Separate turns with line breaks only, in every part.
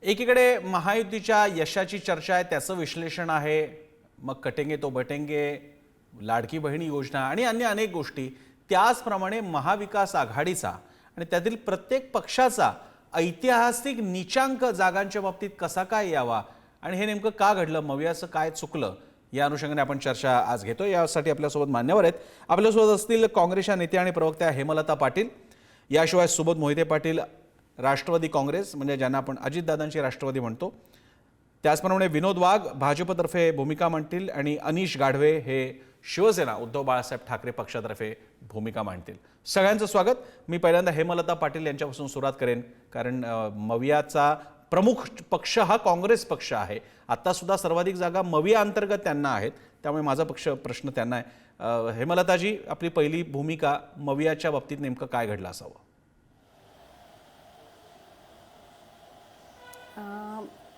एकीकडे महायुतीच्या यशाची चर्चा आहे, त्याचं विश्लेषण आहे, मग कटेंगे तो बटेंगे, लाडकी बहीण योजना आणि अन्य अनेक गोष्टी, त्याचप्रमाणे महाविकास आघाडीचा आणि त्यातील प्रत्येक पक्षाचा ऐतिहासिक नीचांक जागांच्या बाबतीत कसा काय यावा आणि हे नेमकं का घडलं, मवियाचं काय चुकलं, या अनुषंगाने आपण चर्चा आज घेतो। यासाठी आपल्यासोबत मान्यवर आहेत। आपल्यासोबत असतील काँग्रेसच्या नेत्या आणि प्रवक्त्या हेमलता पाटील, याशिवाय सुबोध मोहिते पाटील राष्ट्रवादी काँग्रेस म्हणजे ज्यांना आपण अजितदादांची राष्ट्रवादी म्हणतो, त्याचप्रमाणे विनोद वाघ भाजपतर्फे भूमिका मांडतील आणि अनिश गाढवे हे शिवसेना उद्धव बाळासाहेब ठाकरे पक्षातर्फे भूमिका मांडतील। सगळ्यांचं स्वागत। मी पहिल्यांदा हेमलता पाटील यांच्यापासून सुरुवात करेन, कारण मवियाचा प्रमुख पक्ष हा काँग्रेस पक्ष आहे। आता सुद्धा सर्वाधिक जागा मविया अंतर्गत त्यांना आहेत, त्यामुळे माझा प्रश्न त्यांना आहे। हेमलताजी, आपली पहिली भूमिका, मवियाच्या बाबतीत नेमकं काय घडलं असावं?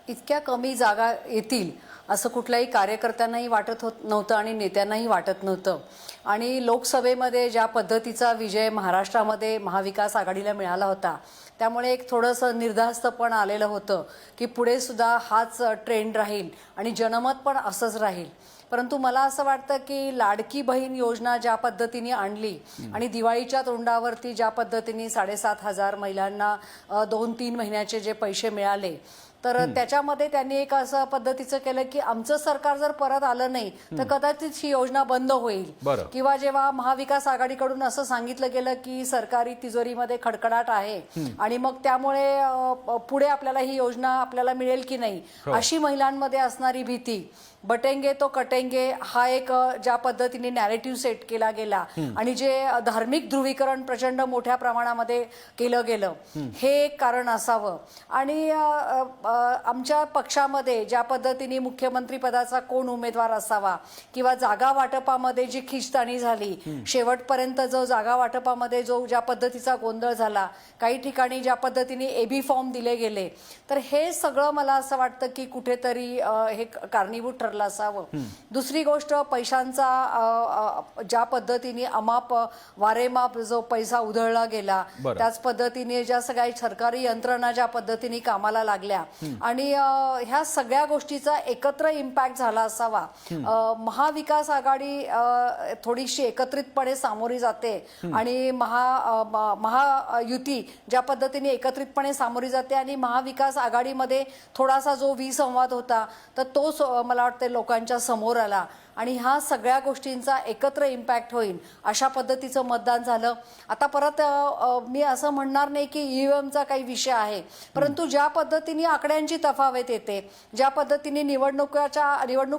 इतक्या कमी जागा येतील असं कुठल्याही कार्यकर्त्यांनाही वाटत नव्हतं आणि नेत्यांनाही वाटत नव्हतं। आणि लोकसभेमध्ये ज्या पद्धतीचा विजय महाराष्ट्रामध्ये महाविकास आघाडीला मिळाला होता, त्यामुळे एक थोडंसं निर्धास्तपण आलेलं होतं की पुढे सुद्धा हाच ट्रेंड राहील आणि जनमत पण असंच राहील। परंतु मला असं वाटतं की लाडकी बहीण योजना ज्या पद्धतीने आणली आणि दिवाळीच्या तोंडावरती ज्या पद्धतीने 7,500 महिलांना 2-3 महिन्याचे जे पैसे मिळाले, तर त्याच्यामध्ये त्यांनी एक असं पद्धतीचं केलं की आमचं सरकार जर परत आलं नाही तर कदाचित ही योजना बंद होईल। किंवा जेव्हा महाविकास आघाडीकडून असं सांगितलं गेलं की सरकारी तिजोरीमध्ये खडखडाट आहे आणि मग त्यामुळे पुढे आपल्याला ही योजना आपल्याला मिळेल की नाही, अशी महिलांमध्ये असणारी भीती, बटेंगे तो कटेंगे हा एक ज्या पद्धतीने नॅरेटिव्ह सेट केला गेला आणि जे धार्मिक ध्रुवीकरण प्रचंड मोठ्या प्रमाणामध्ये केलं गेलं, हे एक कारण असावं। आणि आमच्या पक्षामध्ये ज्या पद्धतीने मुख्यमंत्री पदाचा कोण उमेदवार असावा किंवा जागा वाटपामध्ये जी खिचताणी झाली, शेवटपर्यंत जो जागा वाटपामध्ये जो ज्या पद्धतीचा गोंधळ झाला, काही ठिकाणी ज्या पद्धतीने एबी फॉर्म दिले गेले, तर हे सगळं मला असं वाटतं की कुठेतरी हे कारणीभूत ठरलं असावं। दुसरी गोष्ट, पैशांचा ज्या पद्धतीने अमाप वारेमाप जो पैसा उधळला गेला, त्याच पद्धतीने ज्या सगळ्या सरकारी यंत्रणा ज्या पद्धतीने कामाला लागल्या आणि ह्या सगळ्या गोष्टीचा एकत्र इम्पॅक्ट झाला असावा। महाविकास आघाडी थोडीशी एकत्रितपणे सामोरी जाते आणि महायुती ज्या पद्धतीने एकत्रितपणे सामोरी जाते आणि महाविकास आघाडीमध्ये थोडासा जो विसंवाद होता तर तोच मला वाटतं लोकांच्या समोर आला आणि ह्या सगळ्या गोष्टींचा एकत्र इम्पॅक्ट होईल अशा पद्धतीचं मतदान झालं। आता परत मी असं म्हणणार नाही की ईव्हीएमचा काही विषय आहे, परंतु ज्या पद्धतीने आकड्यांची तफावत येते, ज्या पद्धतीने निवडणूक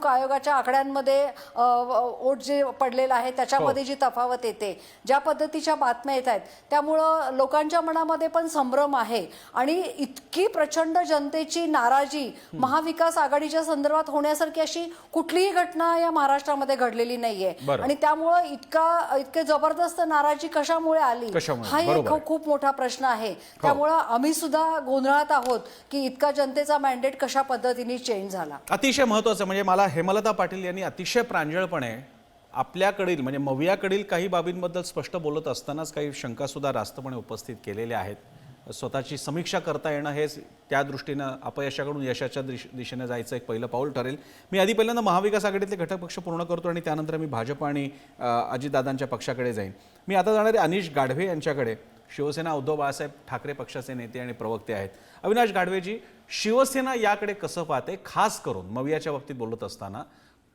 आयोगाच्या आकड्यांमध्ये वोट जे पडलेलं आहे त्याच्यामध्ये जी तफावत येते, ज्या पद्धतीच्या बातम्या येत आहेत, त्यामुळं लोकांच्या मनामध्ये पण संभ्रम आहे आणि इतकी प्रचंड जनतेची नाराजी महाविकास आघाडीच्या संदर्भात होण्यासारखी अशी कुठलीही घटना या महाराष्ट्रामध्ये घडलेली नाहीये। आणि त्यामुळे इतके जबरदस्त नाराजी कशामुळे आली, हा एक खूप मोठा प्रश्न आहे। त्यामुळे आम्ही सुद्धा गोंधळात आहोत की इतका जनतेचा मॅन्डेट कशा पद्धतीने चेंज झाला।
अतिशय महत्त्वाचं म्हणजे मला हेमलता पाटील यांनी अतिशय प्रांजळपणे आपल्याकडील म्हणजे मवियाकडील काही बाबींबद्दल स्पष्ट बोलत असतानाच काही शंका सुद्धा रास्तपणे उपस्थित केलेल्या आहेत। स्वतःची समीक्षा करता येणं हे त्या दृष्टीनं अपयशाकडून यशाच्या दिशेने जायचं एक पहिलं पाऊल ठरेल। मी आधी पहिल्यांदा महाविकास आघाडीतले घटक पक्ष पूर्ण करतो आणि त्यानंतर मी भाजप आणि अजितदादांच्या पक्षाकडे जाईन। मी आता जाणार आहे अनिश गाढवे यांच्याकडे, शिवसेना उद्धव बाळासाहेब ठाकरे पक्षाचे नेते आणि प्रवक्ते आहेत। अविनाश गाढवेजी, शिवसेना याकडे कसं पाहते, खास करून मवियाच्या बाबतीत बोलत असताना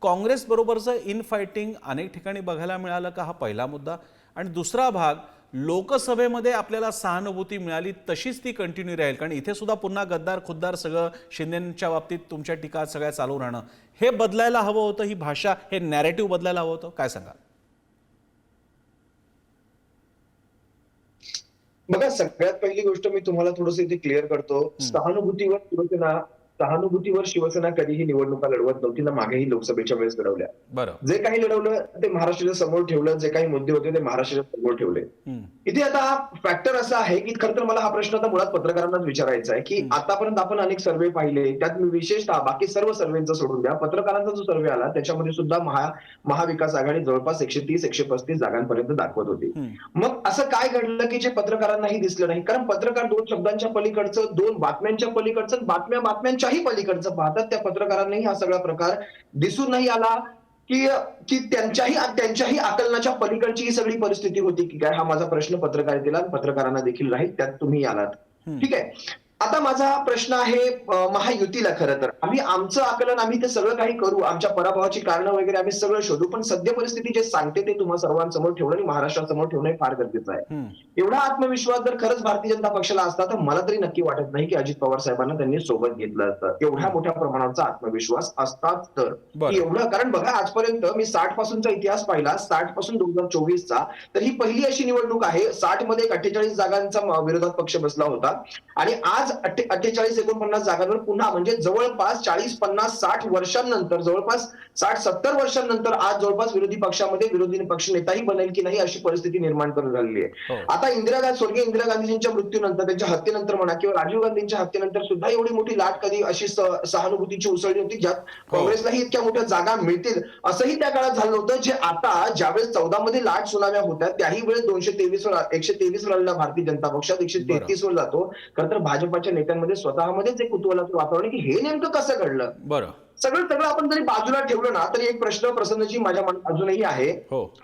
काँग्रेस बरोबरचं इन फायटिंग अनेक ठिकाणी बघायला मिळालं का, हा पहिला मुद्दा। आणि दुसरा भाग, लोकसभेमध्ये आपल्याला सहानुभूती मिळाली तशीच ती कंटिन्यू राहील, कारण इथे सुद्धा पुन्हा गद्दार खुद्दार सगळं शिंदेंच्या बाबतीत तुमच्या टीका सगळ्या चालू राहणं, हे बदलायला हवं होतं, ही भाषा, हे नॅरेटिव्ह बदलायला हवं होतं, काय सांगाल?
बघा, सगळ्यात पहिली गोष्ट मी तुम्हाला थोडंसं इथे क्लिअर करतो, सहानुभूतीवर शिवसेना सहानुभूतीवर शिवसेना कधीही निवडणुका लढवत नव्हती ना मागेही लोकसभेच्या वेळेस लढवल्या.
बरं.
जे काही लढवलं ते महाराष्ट्राच्या समोर ठेवलं, जे काही मुद्दे होते ते महाराष्ट्राच्या समोर ठेवले. इथे आता फॅक्टर असा आहे की खरं तर मला हा प्रश्न आता मुळात पत्रकारांनाच विचारायचा आहे की आतापर्यंत आपण अनेक सर्व्हे पाहिले, त्यात मी विशेषतः बाकी सर्व सर्व्हेचा सोडून द्या, पत्रकारांचा जो सर्व्हे आला त्याच्यामध्ये सुद्धा महाविकास आघाडी जवळपास 130-135 जागांपर्यंत दाखवत होती. मग असं काय घडलं की जे पत्रकारांनाही दिसलं नाही? कारण पत्रकार दोन शब्दांच्या पलीकडचं, दोन बातम्यांच्या पलीकडचं, बातम्यांच्याही पलीकडचं पाहतात. त्या पत्रकारांनाही हा सगळा प्रकार दिसून नाही आला की की त्यांच्याही आकलनाच्या पलीकडची ही सगळी परिस्थिती होती की काय? हा माझा प्रश्न पत्रकारितेला पत्रकारांना देखील राहील. त्यात तुम्ही आलात, ठीक आहे. आता माझा प्रश्न आहे महायुतीला. खरं तर आमचं आकलन आम्ही ते सगळं काही करू, आमच्या पराभवाची कारणं वगैरे आम्ही सगळं शोधू, पण सद्य परिस्थिती जे सांगते ते तुम्हा सर्वांसमोर ठेवणं आणि महाराष्ट्रासमोर ठेवणं हे फार गरजेचं आहे. एवढा आत्मविश्वास जर खरंच भारतीय जनता पक्षाला असता तर मला तरी नक्की वाटत नाही की अजित पवार साहेबांना त्यांनी सोबत घेतलं असतं. एवढ्या मोठ्या प्रमाणाचा आत्मविश्वास असताच तर एवढं. कारण बघा, आजपर्यंत मी 60 पासूनचा इतिहास पाहिला, 60 पासून 2024चा, तर ही पहिली अशी निवडणूक आहे 60 मध्ये 48 जागांचा विरोधात पक्ष बसला होता आणि आज 48-49 जागांवर पुन्हा, म्हणजे जवळपास 40-50-60 वर्षांनंतर, जवळपास 60-70 वर्षांनंतर आज जवळपास विरोधी पक्षामध्ये विरोधी पक्ष नेताही बनेल की नाही अशी परिस्थिती निर्माण करून झालेली आहे. आता स्वर्गीय इंदिरा गांधीजींच्या मृत्यूनंतर, त्यांच्या हत्येनंतर म्हणा किंवा राजीव गांधींच्या हत्येनंतर सुद्धा एवढी मोठी लाट कधी अशी सहानुभूतीची उसळली होती ज्यात काँग्रेसलाही इतक्या मोठ्या जागा मिळतील असंही त्या काळात झालं होतं. जे आता ज्यावेळेस 14 मध्ये लाट सुनाव्या होत्या त्याही वेळेस 123 वर आलेला भारतीय जनता पक्षात 133 वर जातो. खरं तर भाजपच्या नेत्यांमध्ये स्वतःमध्येच एक कुतूहलाचं वातावरण की हे नेमकं कसं घडलं.
बरं.
सगळं आपण जरी बाजूला ठेवलं ना तरी एक प्रश्न प्रसन्नजी माझ्या मनात अजूनही आहे.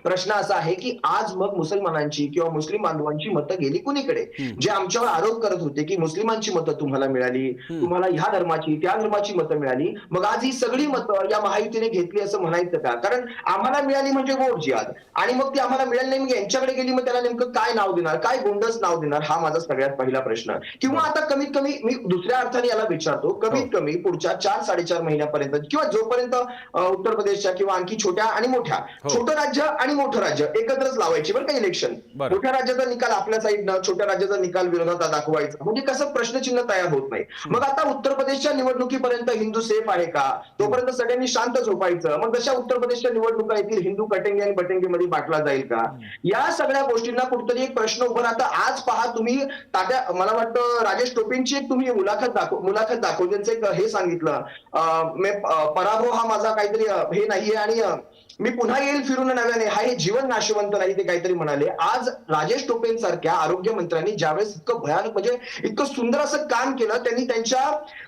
प्रश्न असा आहे की आज मग मुसलमानांची किंवा मुस्लिम बांधवांची मतं गेली कुणीकडे? जे आमच्यावर आरोप करत होते की मुस्लिमांची मतं तुम्हाला मिळाली, तुम्हाला ह्या धर्माची त्या धर्माची मतं मिळाली, मग आज ही सगळी मतं या महायुतीने घेतली असं म्हणायचं का? कारण आम्हाला मिळाली म्हणजे वोट जिहाद, आणि मग ती आम्हाला मिळाली नाही, मग यांच्याकडे गेली, मग त्याला नेमकं काय नाव देणार, काय गोंडस नाव देणार? हा माझा सगळ्यात पहिला प्रश्न. किंवा आता कमीत कमी मी दुसऱ्या अर्थाने याला विचारतो, कमीत कमी पुढच्या 4-4.5 महिन्यापर्यंत किंवा जोपर्यंत उत्तर प्रदेशच्या किंवा आणखी छोट्या आणि मोठ्या, छोटं राज्य आणि मोठं राज्य एकत्रच लावायची बरं का इलेक्शन. मोठ्या राज्याचा निकाल आपल्या साईडनं, छोट्या राज्याचा निकाल विरोधात दाखवायचा, म्हणजे कसं प्रश्नचिन्ह तयार होत नाही. मग आता उत्तर प्रदेशच्या निवडणुकीपर्यंत हिंदू सेफ आहे का, तोपर्यंत सगळ्यांनी शांत झोपायचं. मग जशा उत्तर प्रदेशच्या निवडणुका येतील हिंदू कटेंगे आणि बटेंगे मध्ये बाटला जाईल का? या सगळ्या गोष्टींना कुठेतरी एक प्रश्न उभा राहता. आज पहा तुम्ही मला वाटतं राजेश टोपेंची एक तुम्ही मुलाखत दाखवली, त्यांचं एक हे सांगितलं, पराभव हा माझा काहीतरी हे नाहीये आणि मी पुन्हा येईल फिरून नव्याने, हा हे जीवन नाशवंत नाही, ते काहीतरी म्हणाले. आज राजेश टोपेंसारख्या आरोग्य मंत्र्यांनी ज्यावेळेस इतकं भयानक, म्हणजे इतकं सुंदर असं काम केलं, त्यांनी त्यांच्या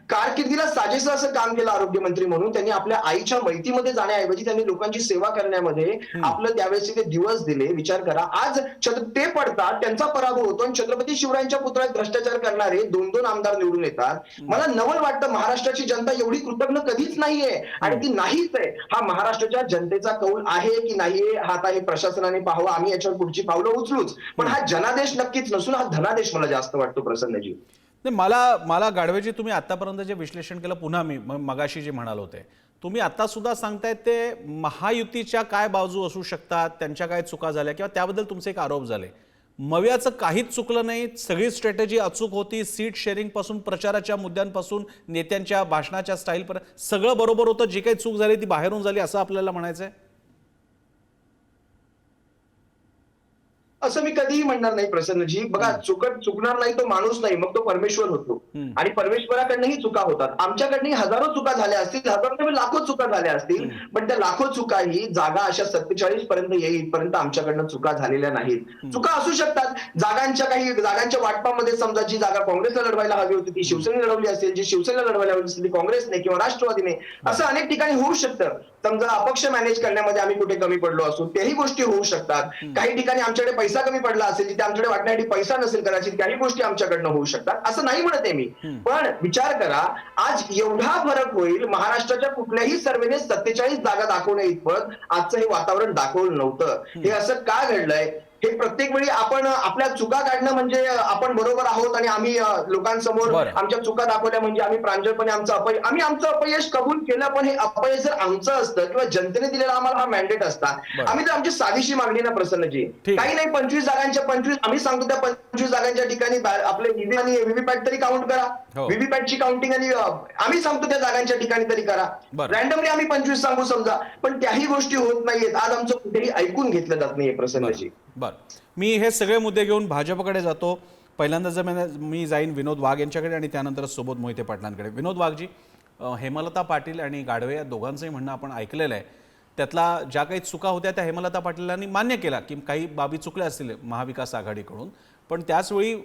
कारकिर्दीला साजेसं असं काम केलं आरोग्यमंत्री म्हणून. त्यांनी आपल्या आईच्या मैतीमध्ये जाण्याऐवजी त्यांनी लोकांची सेवा करण्यामध्ये आपलं त्यावेळेस ते दिवस दिले. विचार करा, आज ते पडतात, त्यांचा पराभव होतो आणि छत्रपती शिवरायांच्या पुतळ्यात भ्रष्टाचार करणारे 2-2 आमदार निवडून येतात. मला नवल वाटतं, महाराष्ट्राची जनता एवढी कृतज्ञ कधीच नाहीये आणि ती नाहीच आहे. हा महाराष्ट्राच्या जनतेचा कौल आहे की नाहीये हा आता हे प्रशासनाने पाहावं, आम्ही याच्यावर पुढची पावलं उचलूच, पण हा जनादेश नक्कीच नसून हा धनादेश मला जास्त वाटतो प्रसन्नजी.
मला गाडवेजी, तुम्ही आतापर्यंत जे विश्लेषण केलं, पुन्हा मी मगाशी जे म्हणाल होते, तुम्ही आता सुद्धा सांगतायत ते महायुतीच्या काय बाजू असू शकतात, त्यांच्या काय चुका झाल्या किंवा त्याबद्दल तुमचे एक आरोप झाले. मव्याचं काहीच चुकलं नाही, सगळी स्ट्रॅटेजी अचूक होती. सीट शेअरिंग पासून, प्रचाराच्या मुद्द्यांपासून, नेत्यांच्या भाषणाच्या स्टाईलपर्यंत सगळं बरोबर होतं. जी काही चूक झाली ती बाहेरून झाली असं आपल्याला म्हणायचंय?
असं मी कधीही म्हणणार नाही प्रसन्नजी. बघा, चुकणार नाही तो माणूस नाही, मग तो परमेश्वर होतो आणि परमेश्वराकडनंही चुका होतात. आमच्याकडनंही हजारो चुका झाल्या असतील, हजारो लाखो चुका झाल्या असतील, पण त्या लाखो चुकाही जागा अशा 47 पर्यंत येईपर्यंत आमच्याकडनं चुका झालेल्या नाहीत. चुका असू शकतात जागांच्या वाटपामध्ये, समजा जी जागा काँग्रेसला लढवायला हवी होती ती शिवसेनेने लढवली असेल, जी शिवसेनेला लढवायला हवी असेल ती काँग्रेसने किंवा राष्ट्रवादीने, असं अनेक ठिकाणी होऊ शकतं. समजा अपक्ष मॅनेज करण्यामध्ये आम्ही कुठे कमी पडलो असू, त्याही गोष्टी होऊ शकतात. काही ठिकाणी आमच्याकडे पैसा कमी पडला असेल, तिथे आमच्याकडे वाटण्यासाठी पैसा नसेल कदाचित, काही गोष्टी आमच्याकडनं होऊ शकतात. असं नाही म्हणत आहे मी, पण विचार करा, आज एवढा फरक होईल. महाराष्ट्राच्या कुठल्याही सर्वेने 47 जागा दाखवण्या इतपत आजचं हे वातावरण दाखवलं नव्हतं. हे असं का घडलंय? हे प्रत्येक वेळी आपण आपल्या चुका काढणं म्हणजे आपण बरोबर आहोत आणि आम्ही लोकांसमोर
बरं.
आमच्या चुका दाखवल्या म्हणजे आम्ही प्रांजळपणे आम्ही आमचं अपयश कबूल केलं, पण हे अपयश जर आमचं असतं किंवा जनतेने दिलेला आम्हाला हा मॅन्डेट असता,
बरं.
आम्ही तर आमची साधीशी मागणी ना प्रसन्नजी,
ठीक.
काही नाही 25 जागांच्या 25 आम्ही सांगतो त्या 25 जागांच्या ठिकाणी आपले ईव्हीएम आणि व्हीव्हीपॅट तरी काउंट करा,
हो.
व्हीव्हीपॅटची काउंटिंग आणि आम्ही सांगतो त्या जागांच्या ठिकाणी तरी करा.
बरं.
रॅन्डमली आम्ही 25 सांगू समजा, पण त्याही गोष्टी होत नाहीयेत. आज आमचं कुठेही ऐकून घेतलं जात नाहीये प्रसन्नजी.
बरं, मी हे सगळे मुद्दे घेऊन भाजपकडे जातो. पहिल्यांदा जर मी जाईन विनोद वाघ यांच्याकडे आणि त्यानंतर सुबोध मोहिते पाटलांकडे. विनोद वाघजी, हेमलता पाटील आणि गाढवे या दोघांचंही म्हणणं आपण ऐकलेलं आहे. त्यातला ज्या काही चुका होत्या त्या हेमलता पाटीलांनी मान्य केला की काही बाबी चुकल्या असतील महाविकास आघाडीकडून, पण त्याचवेळी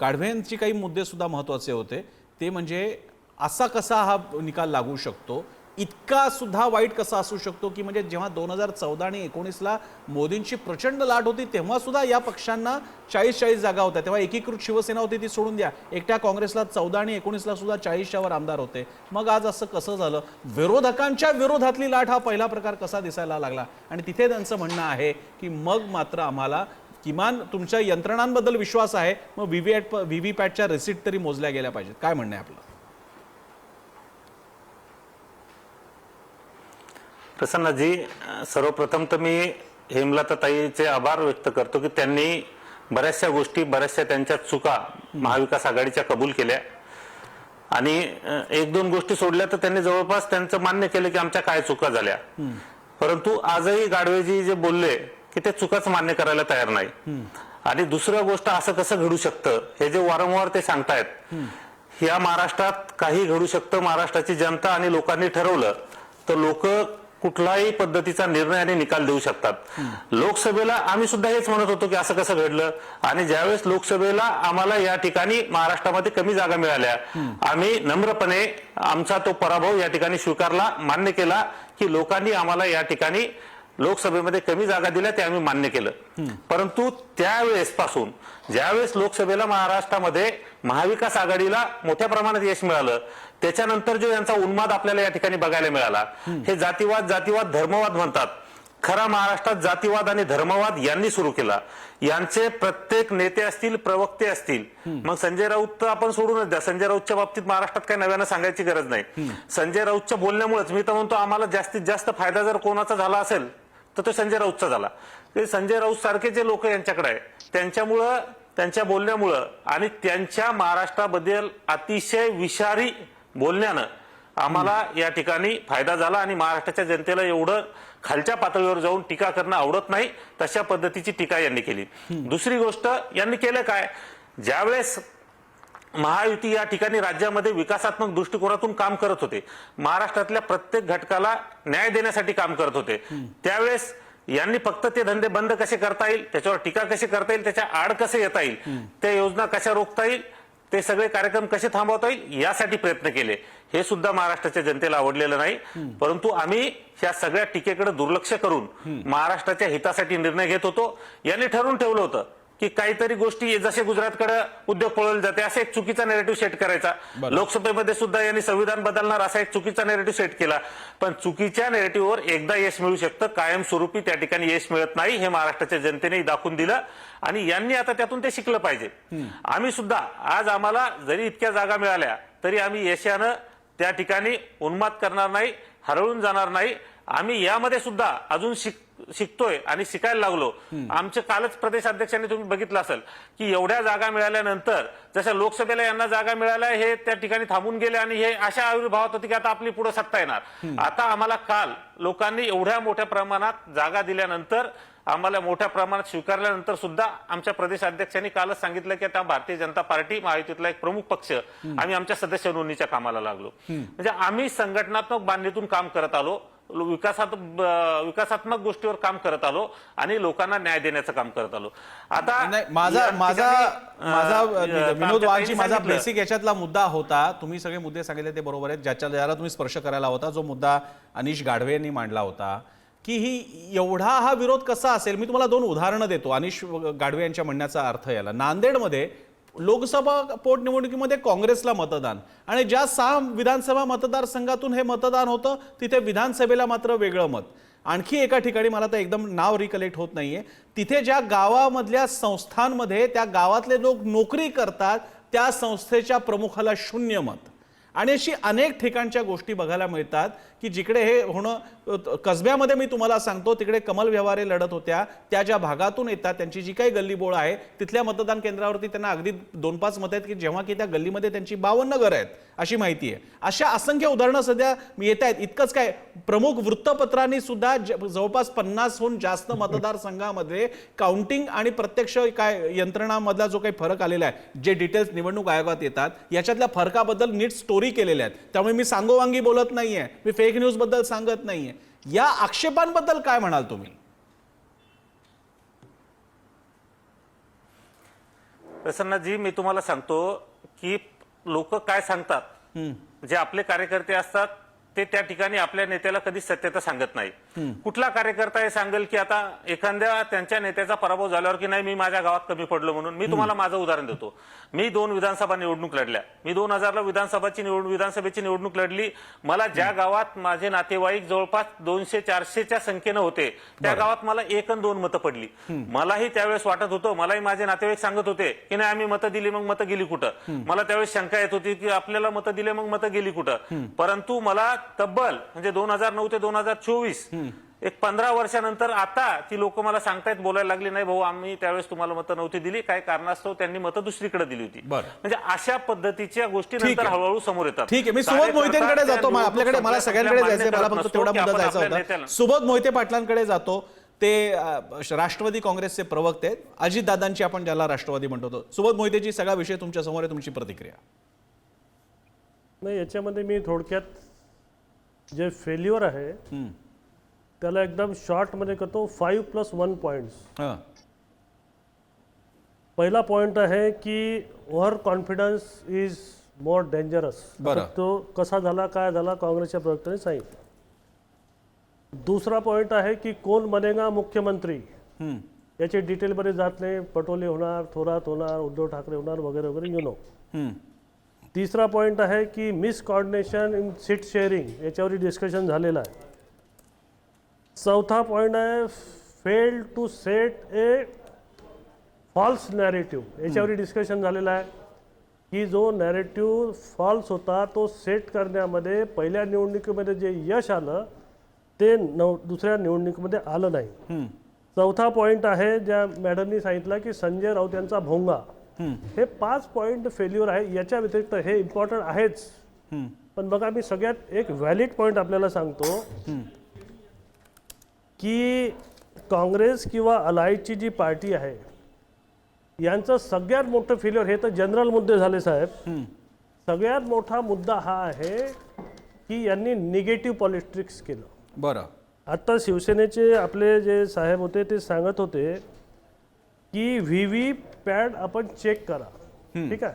गाढवेंची काही मुद्दे सुद्धा महत्त्वाचे होते. ते म्हणजे असा कसा हा निकाल लागू शकतो, इतका सुद्धा वाईट कसा असू शकतो की म्हणजे जेव्हा 2014 आणि 19ला मोदींची प्रचंड लाट होती तेव्हा सुद्धा या पक्षांना 40-40 जागा होत्या. तेव्हा एकीकृत शिवसेना होती ती सोडून द्या, एकट्या काँग्रेसला 14 आणि 19ला सुद्धा 40च्या वर आमदार होते. मग आज असं कसं झालं? विरोधकांच्या विरोधातली लाट हा पहिला प्रकार कसा दिसायला लागला? आणि तिथे त्यांचं म्हणणं आहे की मग मात्र आम्हाला किमान तुमच्या यंत्रणांबद्दल विश्वास आहे, मग व्हीव्हीपॅटच्या रिसीट तरी मोजल्या गेल्या पाहिजेत. काय म्हणणं आहे आपलं?
प्रसन्नजी, सर्वप्रथम तर मी हेमलताताईचे आभार व्यक्त करतो की त्यांनी बऱ्याचशा गोष्टी, बऱ्याचशा त्यांच्या चुका महाविकास आघाडीच्या कबूल केल्या आणि एक दोन गोष्टी सोडल्या तर त्यांनी जवळपास त्यांचं मान्य केलं की आमच्या काय चुका झाल्या. परंतु आजही गाढवेजी जे बोलले की ते चुकाच मान्य करायला तयार नाही. आणि दुसरं गोष्ट असं कसं घडू शकतं हे जे वारंवार ते सांगतायत, या महाराष्ट्रात काही घडू शकतं. महाराष्ट्राची जनता आणि लोकांनी ठरवलं तर लोक कुठलाही पद्धतीचा निर्णय आणि निकाल देऊ शकतात. लोकसभेला आम्ही सुद्धा हेच म्हणत होतो की असं कसं घडलं, आणि ज्यावेळेस लोकसभेला आम्हाला या ठिकाणी महाराष्ट्रामध्ये कमी जागा मिळाल्या, आम्ही नम्रपणे आमचा तो पराभव या ठिकाणी स्वीकारला, मान्य केला की लोकांनी आम्हाला या ठिकाणी लोकसभेमध्ये कमी जागा दिल्या, ते आम्ही मान्य केलं. परंतु त्यावेळेस पासून ज्यावेळेस लोकसभेला महाराष्ट्रामध्ये महाविकास आघाडीला मोठ्या प्रमाणात यश मिळालं, त्याच्यानंतर जो यांचा उन्माद आपल्याला या ठिकाणी बघायला मिळाला, हे जातीवाद धर्मवाद म्हणतात. खरा महाराष्ट्रात जातीवाद आणि धर्मवाद यांनी सुरू केला. यांचे प्रत्येक नेते असतील, प्रवक्ते असतील, मग संजय राऊत आपण सोडूनच द्या, संजय राऊतच्या बाबतीत महाराष्ट्रात काही नव्यानं सांगायची गरज नाही. संजय राऊतच्या बोलण्यामुळेच मी तर म्हणतो आम्हाला जास्तीत जास्त फायदा जर कोणाचा झाला असेल तर तो संजय राऊतचा झाला. संजय राऊत सारखे जे लोक यांच्याकडे आहे त्यांच्यामुळं, त्यांच्या बोलण्यामुळं आणि त्यांच्या महाराष्ट्राबद्दल अतिशय विषारी बोलण्यानं आम्हाला या ठिकाणी फायदा झाला. आणि महाराष्ट्राच्या जनतेला एवढं खालच्या पातळीवर जाऊन टीका करणं आवडत नाही, तशा पद्धतीची टीका यांनी केली. दुसरी गोष्ट यांनी केलं काय, ज्यावेळेस महायुती या ठिकाणी राज्यामध्ये विकासात्मक दृष्टिकोनातून काम करत होते, महाराष्ट्रातल्या प्रत्येक घटकाला न्याय देण्यासाठी काम करत होते, त्यावेळेस यांनी फक्त ते धंदे बंद कसे करता येईल, त्याच्यावर टीका कशी करता येईल, त्याच्या आड कसे येता येईल, त्या योजना कशा रोखता येईल, ते सगळे कार्यक्रम कसे थांबवता येईल यासाठी प्रयत्न केले. हे सुद्धा महाराष्ट्राच्या जनतेला आवडलेलं नाही. परंतु आम्ही या सगळ्या टीकेकडे दुर्लक्ष करून महाराष्ट्राच्या हितासाठी निर्णय घेत होतो. यांनी ठरवून ठेवलं होतं की काहीतरी गोष्टी जसे गुजरातकडे उद्योग पळवले जाते असा एक चुकीचा नॅरेटिव्ह सेट करायचा. लोकसभेमध्ये सुद्धा यांनी संविधान बदलणार असा एक चुकीचा नॅरेटिव्ह सेट केला. पण चुकीच्या नॅरेटिव्हवर एकदा यश मिळू शकतं, कायमस्वरूपी त्या ठिकाणी यश मिळत नाही, हे महाराष्ट्राच्या जनतेने दाखवून दिलं आणि यांनी आता त्यातून ते शिकलं पाहिजे. आम्ही सुद्धा आज आम्हाला जरी इतक्या जागा मिळाल्या तरी आम्ही यशानं त्या ठिकाणी उन्माद करणार नाही, हरवून जाणार नाही. आम्ही यामध्ये सुद्धा अजून शिकतोय आणि शिकायला लागलो. आमचे कालच प्रदेश अध्यक्षांनी तुम्ही बघितलं असेल की एवढ्या जागा मिळाल्यानंतर जशा लोकसभेला यांना जागा मिळाल्या हे त्या ठिकाणी थांबून गेले आणि हे अशा आविर्भावात होते की आता आपली पुढे सत्ता येणार. आता आम्हाला काल लोकांनी एवढ्या मोठ्या प्रमाणात जागा दिल्यानंतर, आम्हाला मोठ्या प्रमाणात स्वीकारल्यानंतर सुद्धा आमच्या प्रदेश अध्यक्षांनी कालच सांगितलं की आता भारतीय जनता पार्टी महायुतीतला एक प्रमुख पक्ष, आम्ही आमच्या सदस्य नोंदणीच्या कामाला लागलो. म्हणजे आम्ही संघटनात्मक बांधणीतून काम करत आलो, विकासात्मक गोष्टीवर काम करत आलो आणि लोकांना न्याय देण्याचं काम करत आलो. आता
विनोद वाघजी, माझा बेसिक याच्यातला मुद्दा होता, तुम्ही सगळे मुद्दे सांगितले ते बरोबर आहेत, ज्याला तुम्ही स्पर्श करायला होता, जो मुद्दा अनिश गाढवे यांनी मांडला होता की ही एवढा हा विरोध कसा असेल. मी तुम्हाला 2 उदाहरणं देतो अनिश गाढवे यांच्या म्हणण्याचा अर्थ याला. नांदेडमध्ये लोकसभा पोटनिवडणुकीमध्ये काँग्रेसला मतदान आणि ज्या 6 विधानसभा मतदारसंघातून हे मतदान होतं तिथे विधानसभेला मात्र वेगळं मत. आणखी एका ठिकाणी, मला तर एकदम नाव रिकलेक्ट होत नाहीये, तिथे ज्या गावामधल्या संस्थांमध्ये त्या गावातले लोक नोकरी करतात त्या संस्थेच्या प्रमुखाला 0 मत. आणि अशी अनेक ठिकाणच्या गोष्टी बघायला मिळतात की जिकडे हे होणं, कसब्यामध्ये मी तुम्हाला सांगतो, तिकडे कमल व्यवहारे लढत होत्या, त्या ज्या भागातून येतात त्यांची जी काही गल्लीबोळ आहे तिथल्या मतदान केंद्रावरती त्यांना अगदी 2-5 मतं आहेत की जेव्हा की त्या गल्लीमध्ये त्यांची 52 घरं आहेत अशी माहिती आहे. अशा असंख्य उदाहरणं सध्या येत आहेत. इतकंच काय, प्रमुख वृत्तपत्रांनी सुद्धा जवळपास 50हून जास्त मतदारसंघामध्ये काउंटिंग आणि प्रत्यक्ष काय यंत्रणामधला जो काही फरक आलेला आहे, जे डिटेल्स निवडणूक आयोगात येतात, याच्यातल्या फरकाबद्दल नीट स्टोरी केलेल्या आहेत. त्यामुळे मी सांगोवांगी बोलत नाहीये, मी फेक न्यूज बद्दल सांगत नाहीये. या आक्षेपांबद्दल काय म्हणाल तुम्ही?
प्रसन्नजी, मी तुम्हाला सांगतो की लोक काय सांगतात, जे आपले कार्यकर्ते असतात ते त्या ठिकाणी आपल्या नेत्याला कधी सत्यता सांगत नाही. कुठला कार्यकर्ता हे सांगेल की आता एखाद्या त्यांच्या नेत्याचा पराभव झाल्यावर की नाही मी माझ्या गावात कमी पडलो म्हणून. मी तुम्हाला माझं उदाहरण देतो. मी 2 विधानसभा निवडणूक लढल्या. मी 2000ला विधानसभेची निवडणूक लढली. मला ज्या गावात माझे नातेवाईक जवळपास 200-400च्या संख्येनं होते त्या गावात मला 1 अन् 2 मतं पडली. मलाही त्यावेळेस वाटत होतं, मलाही माझे नातेवाईक सांगत होते की नाही आम्ही मतं दिली मग मतं गेली कुठं. मला त्यावेळेस शंका येत होती की आपल्याला मतं दिले मग मतं गेली कुठं. परंतु मला तब्बल म्हणजे 2009 ते 2024 एक 15 वर्षानंतर आता ती लोक मला सांगतायत, बोलायला लागली, नाही भाऊ आम्ही त्यावेळेस तुम्हाला मतं नव्हती दिली, काय कारणास्तव त्यांनी मतं दुसरीकडे दिली होती. म्हणजे अशा पद्धतीच्या गोष्टी नंतर हळूहळू समोर येतात.
ठीक आहे, मी सुबोध मोहितेंकडे जातो. आपल्याकडे मला सगळ्यांकडे जायचंय, मला फक्त तेवढा मुद्दा जायचा होता. सुबोध मोहिते पाटलांकडे जातो. ते राष्ट्रवादी काँग्रेसचे प्रवक्ते आहेत, अजितदादांची आपण ज्याला राष्ट्रवादी म्हणतो. सुबोध मोहितेजी, सगळा विषय तुमच्या समोर आहे, तुमची प्रतिक्रिया.
नाही, याच्यामध्ये मी थोडक्यात जे फेल्युअर आहे त्याला एकदम शॉर्ट मध्ये करतो. 5+1 पॉइंट्स. पहिला पॉइंट आहे की over confidence is more dangerous. तो कसा झाला, काय झाला, काँग्रेसच्या प्रवक्त्याने सांगितलं. दुसरा पॉइंट आहे की कोण बनेगा मुख्यमंत्री, याची डिटेलमध्ये जात नाही. पटोले होणार, थोरात होणार, उद्धव ठाकरे होणार, वगैरे वगैरे, यू नो. तिसरा पॉइंट आहे की miss coordination in seat sharing, याच्यावर डिस्कशन झालेलं आहे. चौथा पॉइंट आहे fail to set a false narrative, याच्यावर डिस्कशन झालेलं आहे की जो नॅरेटिव्ह फॉल्स होता तो सेट करण्यामध्ये पहिल्या निवडणुकीमध्ये जे यश आलं ते दुसऱ्या निवडणुकीमध्ये आलं नाही. चौथा पॉइंट आहे ज्या मॅडमनी सांगितलं की संजय राऊत यांचा भोंगा. हे 5 पॉइंट फेल्युअर आहे. याच्या व्यतिरिक्त हे इम्पॉर्टंट आहेच, पण बघा मी सगळ्यात एक व्हॅलिड पॉइंट आपल्याला सांगतो की काँग्रेस किंवा अलायडची जी पार्टी आहे यांचं सगळ्यात मोठं फेल्युअर, हे तर जनरल मुद्दे झाले साहेब, सगळ्यात मोठा मुद्दा हा आहे की यांनी निगेटिव्ह पॉलिटिक्स केलं.
बरं,
आता शिवसेनेचे आपले जे साहेब होते ते सांगत होते की व्हीव्हीपॅट आपण चेक करा. ठीक आहे,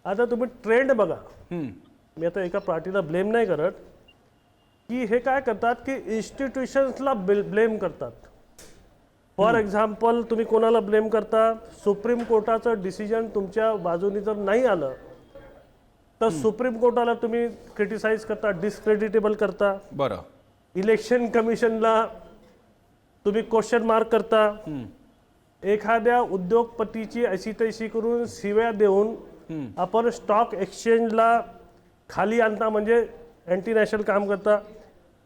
आता तुम्ही ट्रेंड बघा. मी आता एका पार्टीला ब्लेम नाही करत, की हे काय करतात की इन्स्टिट्यूशन्सला ब्लेम करतात. फॉर एक्झाम्पल, तुम्ही कोणाला ब्लेम करता, सुप्रीम कोर्टाचं डिसिजन तुमच्या बाजूनी जर नाही आलं तर सुप्रीम कोर्टाला तुम्ही क्रिटिसाइज करता, डिस्क्रेडिटेबल करता.
बरं,
इलेक्शन कमिशनला तुम्ही क्वेश्चन मार्क करता. एखाद्या उद्योगपतीची अशी तशी करून शिव्या देऊन आपण स्टॉक एक्सचेंजला खाली आणता, म्हणजे अँटी नॅशनल काम करता.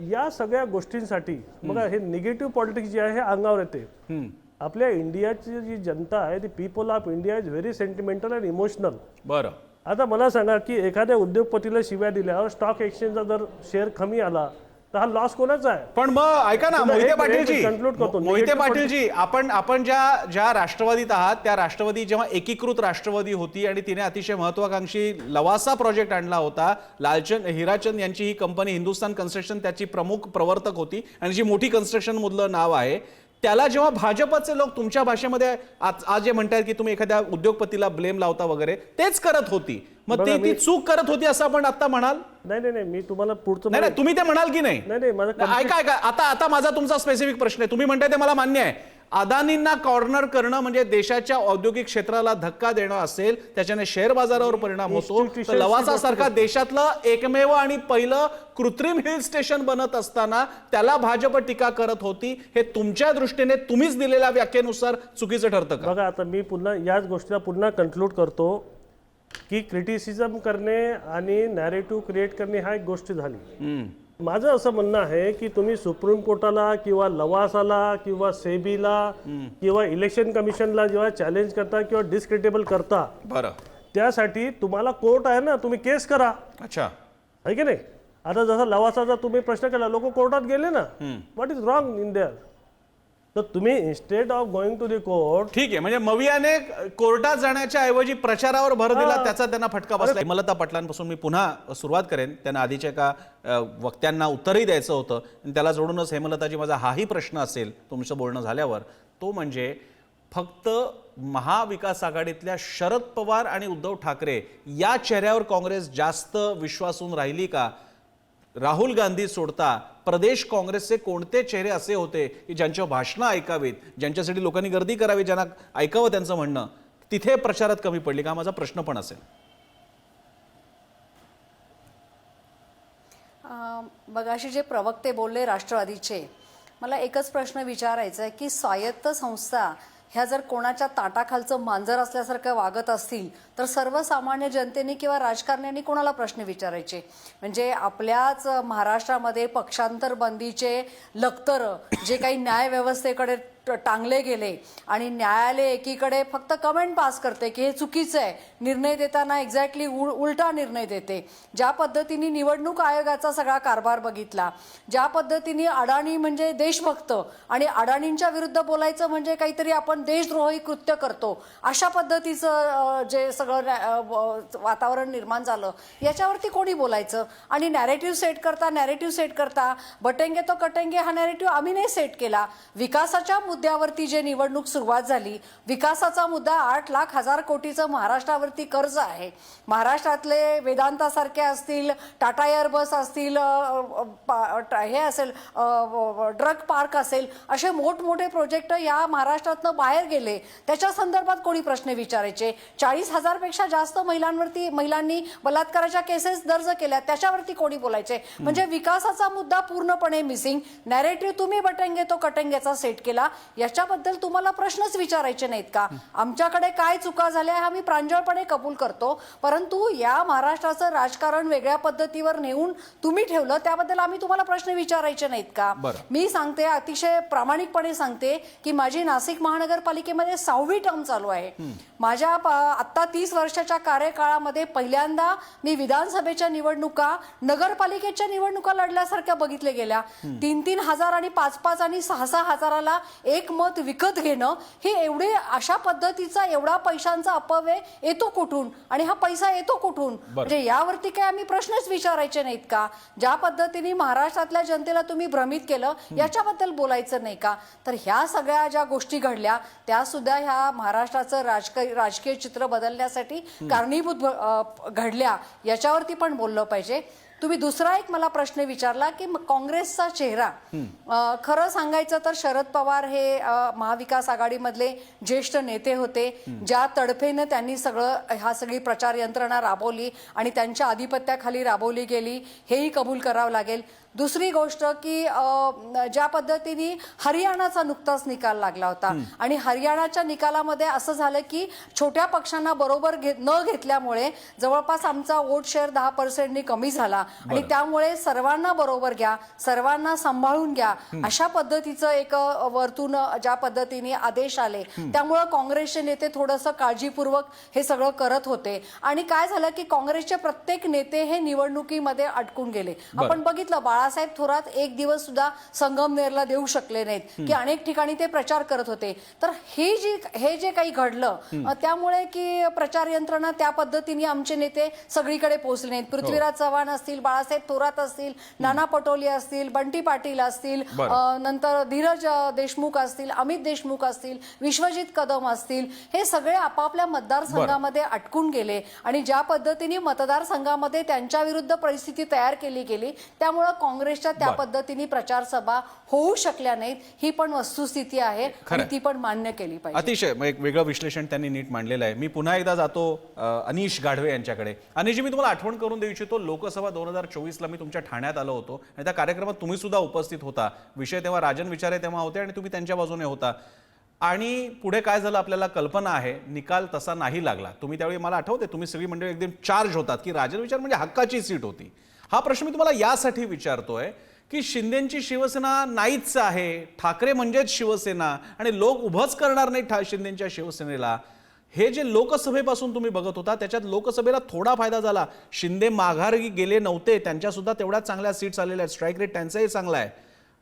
या सगळ्या गोष्टींसाठी बघा हे निगेटिव्ह पॉलिटिक्स जे आहे हे अंगावर येते. आपल्या इंडियाची जी जनता आहे ती people of India is very sentimental and emotional.
बरं,
आता मला सांगा की एखाद्या उद्योगपतीला शिव्या दिल्यावर स्टॉक एक्सचेंजचा जर शेअर कमी आला तर हा लॉस कोणाचा आहे?
पण मग ऐका ना मोहिते पाटीलजी,
conclude करतो.
मोहिते पाटीलजी, आपण ज्या राष्ट्रवादीत आहात त्या राष्ट्रवादी जेव्हा एकीकृत राष्ट्रवादी होती आणि तिने अतिशय महत्वाकांक्षी लवासा प्रोजेक्ट आणला होता, लालचंद हिराचंद यांची ही कंपनी हिंदुस्तान कन्स्ट्रक्शन त्याची प्रमुख प्रवर्तक होती आणि जी मोठी कन्स्ट्रक्शन मधलं नाव आहे, त्याला जेव्हा भाजपचे लोक तुमच्या भाषेमध्ये आज जे म्हणतात की तुम्ही एखाद्या उद्योगपतीला ब्लेम लावता वगैरे, तेच करत होती. मग ती चूक करत होती असं आपण आता म्हणाल?
नाही, मी तुम्हाला पुढचं
नाही, तुम्ही ते म्हणाल की नाही?
नाही, माझं
ऐका आता माझा तुमचा स्पेसिफिक प्रश्न आहे. तुम्ही म्हणताय ते मला मान्य आहे. अदानींना कॉर्नर करणं म्हणजे देशाच्या औद्योगिक क्षेत्राला धक्का देणं असेल, त्याच्याने शेअर बाजारावर परिणाम होतो. तर लवासा सारखा देशातलं एकमेव आणि पहिलं कृत्रिम हिल स्टेशन बनत असताना त्याला भाजप टीका करत होती. हे तुमच्या दृष्टीने तुम्हीच दिलेल्या व्याख्येनुसार चुकीचं ठरतं का?
बघा, आता मी पुन्हा याच गोष्टीला पुन्हा कन्क्लूड करतो की क्रिटिसिझम करणे आणि नॅरेटिव्ह क्रिएट करणे हा एक गोष्ट झाली. माझं असं म्हणणं आहे की तुम्ही सुप्रीम कोर्टाला किंवा लवासाला किंवा सेबीला किंवा इलेक्शन कमिशनला जेव्हा चॅलेंज करता किंवा डिस्क्रेडिटेबल करता,
बरं,
त्यासाठी तुम्हाला कोर्ट आहे ना, तुम्ही केस करा.
अच्छा,
आहे की नाही? आता जसा लवासाचा तुम्ही प्रश्न केला, लोक कोर्टात गेले ना. What is wrong in there? तर तुम्ही instead of going to the court,
ठीक आहे. म्हणजे मवियाने कोर्टात जाण्याच्या ऐवजी प्रचारावर भर दिला, त्याचा त्यांना फटका बसला. हेमलता पाटलांपासून मी पुन्हा सुरुवात करेन. त्यांना आधीच्या एका वक्त्यांना उत्तरही द्यायचं होतं आणि त्याला जोडूनच हेमलताजी माझा हाही प्रश्न असेल तुमचं बोलणं झाल्यावर, तो म्हणजे फक्त महाविकास आघाडीतल्या शरद पवार आणि उद्धव ठाकरे या चेहऱ्यावर काँग्रेस जास्त विश्वासून राहिली का? राहुल गांधी सोडता प्रदेश काँग्रेसचे कोणते चेहरे असे होते की ज्यांच्या भाषणं ऐकावीत, ज्यांच्यासाठी लोकांनी गर्दी करावी, ज्यांना ऐकावं त्यांचं म्हणणं, तिथे प्रचारात कमी पडली का? माझा प्रश्न पण असेल.
बघा, असे जे प्रवक्ते बोलले राष्ट्रवादीचे, मला एकच प्रश्न विचारायचा आहे की स्वायत्त संस्था ह्या जर कोणाच्या ताटाखालचं मांजर असल्यासारखं वागत असतील तर सर्वसामान्य जनतेने किंवा राजकारण्यांनी कोणाला प्रश्न विचारायचे? म्हणजे आपल्याच महाराष्ट्रामध्ये पक्षांतर बंदीचे लखतर जे काही न्यायव्यवस्थेकडे टांगले गेले आणि न्यायालय एकीकडे फक्त कमेंट पास करते की हे चुकीचं आहे, निर्णय देताना एक्झॅक्टली उलटा निर्णय देते. ज्या पद्धतीने निवडणूक आयोगाचा सगळा कारभार बघितला, ज्या पद्धतीने अडाणी म्हणजे देशभक्त आणि अडाणींच्या विरुद्ध बोलायचं म्हणजे काहीतरी आपण देशद्रोही कृत्य करतो, अशा पद्धतीचं जे सगळं वातावरण निर्माण झालं, याच्यावरती कोणी बोलायचं? आणि नॅरेटिव्ह सेट करता बटेंगे तो कटेंगे हा नॅरेटिव्ह आम्ही नाही सेट केला. विकासाच्या मुद्द्यावरती जे निवडणूक सुरुवात झाली, विकासाचा मुद्दा 8,00,000 कोटीचं महाराष्ट्रावरती कर्ज आहे. महाराष्ट्रातले वेदांतासारखे असतील, टाटा एअरबस असतील, हे असेल ड्रग पार्क असेल, असे मोठमोठे प्रोजेक्ट या महाराष्ट्रातनं बाहेर गेले. त्याच्या संदर्भात कोणी प्रश्न विचारायचे? 40,000 पेक्षा जास्त महिलांनी बलात्काराच्या केसेस दर्ज केल्या, त्याच्यावरती कोणी बोलायचे? म्हणजे विकासाचा मुद्दा पूर्णपणे मिसिंग. नॅरेटिव्ह तुम्ही बटेंगे तो कटेंगेचा सेट केला, याच्याबद्दल तुम्हाला प्रश्नच विचारायचे नाहीत का? आमच्याकडे काय चुका झाल्या हे आम्ही प्रांजळपणे कबूल करतो, परंतु या महाराष्ट्राचं राजकारण वेगळ्या पद्धतीवर नेऊन तुम्ही ठेवलं, त्याबद्दल आम्ही तुम्हाला प्रश्न विचारायचे नाहीत का? मी सांगते, अतिशय प्रामाणिकपणे सांगते की माझी नाशिक महानगरपालिकेमध्ये 6वी टर्म चालू आहे. माझ्या आत्ता 30 वर्षाच्या कार्यकाळामध्ये पहिल्यांदा मी विधानसभेच्या निवडणुका, नगरपालिकेच्या निवडणुका लढल्यासारख्या बघितल्या गेल्या. 3-3 हजार आणि 5-5 आणि 6-6 हजाराला एक मत विकत घेणं, हे एवढे अशा पद्धतीचा एवढा पैशांचा अपव्यय येतो कुठून आणि हा पैसा येतो कुठून? म्हणजे यावरती काय आम्ही प्रश्नच विचारायचे नाहीत का? ज्या पद्धतीने महाराष्ट्रातल्या जनतेला तुम्ही भ्रमित केलं, याच्याबद्दल बोलायचं नाही का? तर ह्या सगळ्या ज्या गोष्टी घडल्या त्या सुद्धा ह्या महाराष्ट्राचं राजकीय चित्र बदलण्यासाठी कारणीभूत घडल्या, याच्यावरती पण बोललं पाहिजे. तुम्ही दुसरा एक मला प्रश्न विचारला की काँग्रेसचा चेहरा. खरं सांगायचं तर शरद पवार हे महाविकास आघाडीमधले ज्येष्ठ नेते होते. ज्या तडफेनं त्यांनी सगळी प्रचार यंत्रणा राबवली आणि त्यांच्या आधिपत्याखाली राबवली गेली, हेही कबूल करावं लागेल. दुसरी गोष्ट की ज्या पद्धतीने हरियाणाचा नुकताच निकाल लागला होता आणि हरियाणाच्या निकालामध्ये असं झालं की छोट्या पक्षांना बरोबर न घेतल्यामुळे जवळपास आमचा वोट शेअर 10% कमी झाला आणि त्यामुळे सर्वांना बरोबर घ्या, सर्वांना सांभाळून घ्या, अशा पद्धतीचं एक वरतून ज्या पद्धतीने आदेश आले, त्यामुळे काँग्रेसचे नेते थोडंसं काळजीपूर्वक हे सगळं करत होते. आणि काय झालं की काँग्रेसचे प्रत्येक नेते हे निवडणुकीमध्ये अडकून गेले. आपण बघितलं, बाळासाहेब थोरात एक दिवस सुद्धा संगमनेरला देऊ शकले नाहीत की अनेक ठिकाणी ते प्रचार करत होते. तर हे जे काही घडलं, त्यामुळे की प्रचार यंत्रणा त्या पद्धतीने आमचे नेते सगळीकडे पोहोचले नाहीत. पृथ्वीराज चव्हाण असतील, बाळासाहेब थोरात असतील, नाना पटोले असतील, बंटी पाटील असतील, नंतर धीरज देशमुख असतील, अमित देशमुख असतील, विश्वजित कदम असतील, हे सगळे आपापल्या मतदारसंघामध्ये अटकून गेले आणि ज्या पद्धतीने मतदारसंघामध्ये त्यांच्या विरुद्ध परिस्थिती तयार केली गेली त्यामुळे काँग्रेसच्या त्या पद्धतीने प्रचार सभा होऊ शकल्या नाहीत. ही पण वस्तुस्थिती आहे आणि ती पण मान्य केली पाहिजे.
अतिशय एक वेगळं विश्लेषण त्यांनी नीट मांडलेलं आहे. मी पुन्हा एकदा जातो अनिश गाढवे यांच्याकडे. अनिशजी, मी तुम्हाला आठवण करून देऊ इच्छितो, लोकसभा 2024ला मी तुमच्या ठाण्यात आलो होतो आणि त्या कार्यक्रमात तुम्ही सुद्धा उपस्थित होता. विषय तेव्हा राजन विचारे तेव्हा होते आणि तुम्ही त्यांच्या बाजूने होता. आणि पुढे काय झालं आपल्याला कल्पना आहे. निकाल तसा नाही लागला. तुम्ही त्यावेळी, मला आठवते, तुम्ही सगळी मंडळी एकदम चार्ज होतात की राजन विचार म्हणजे हक्काची सीट होती. हा प्रश्न मी तुम्हाला यासाठी विचारतोय की शिंदेची शिवसेना नाहीच आहे, ठाकरे म्हणजेच शिवसेना आणि लोक उभंच करणार नाही शिंदेच्या शिवसेनेला. हे जे लोकसभेपासून तुम्ही बघत होता त्याच्यात लोकसभेला थोडा फायदा झाला. शिंदे माघारी गेले नव्हते, त्यांच्या सुद्धा तेवढ्याच चांगल्या सीट्स आलेल्या आहेत, स्ट्राईक रेट त्यांचाही चांगला आहे.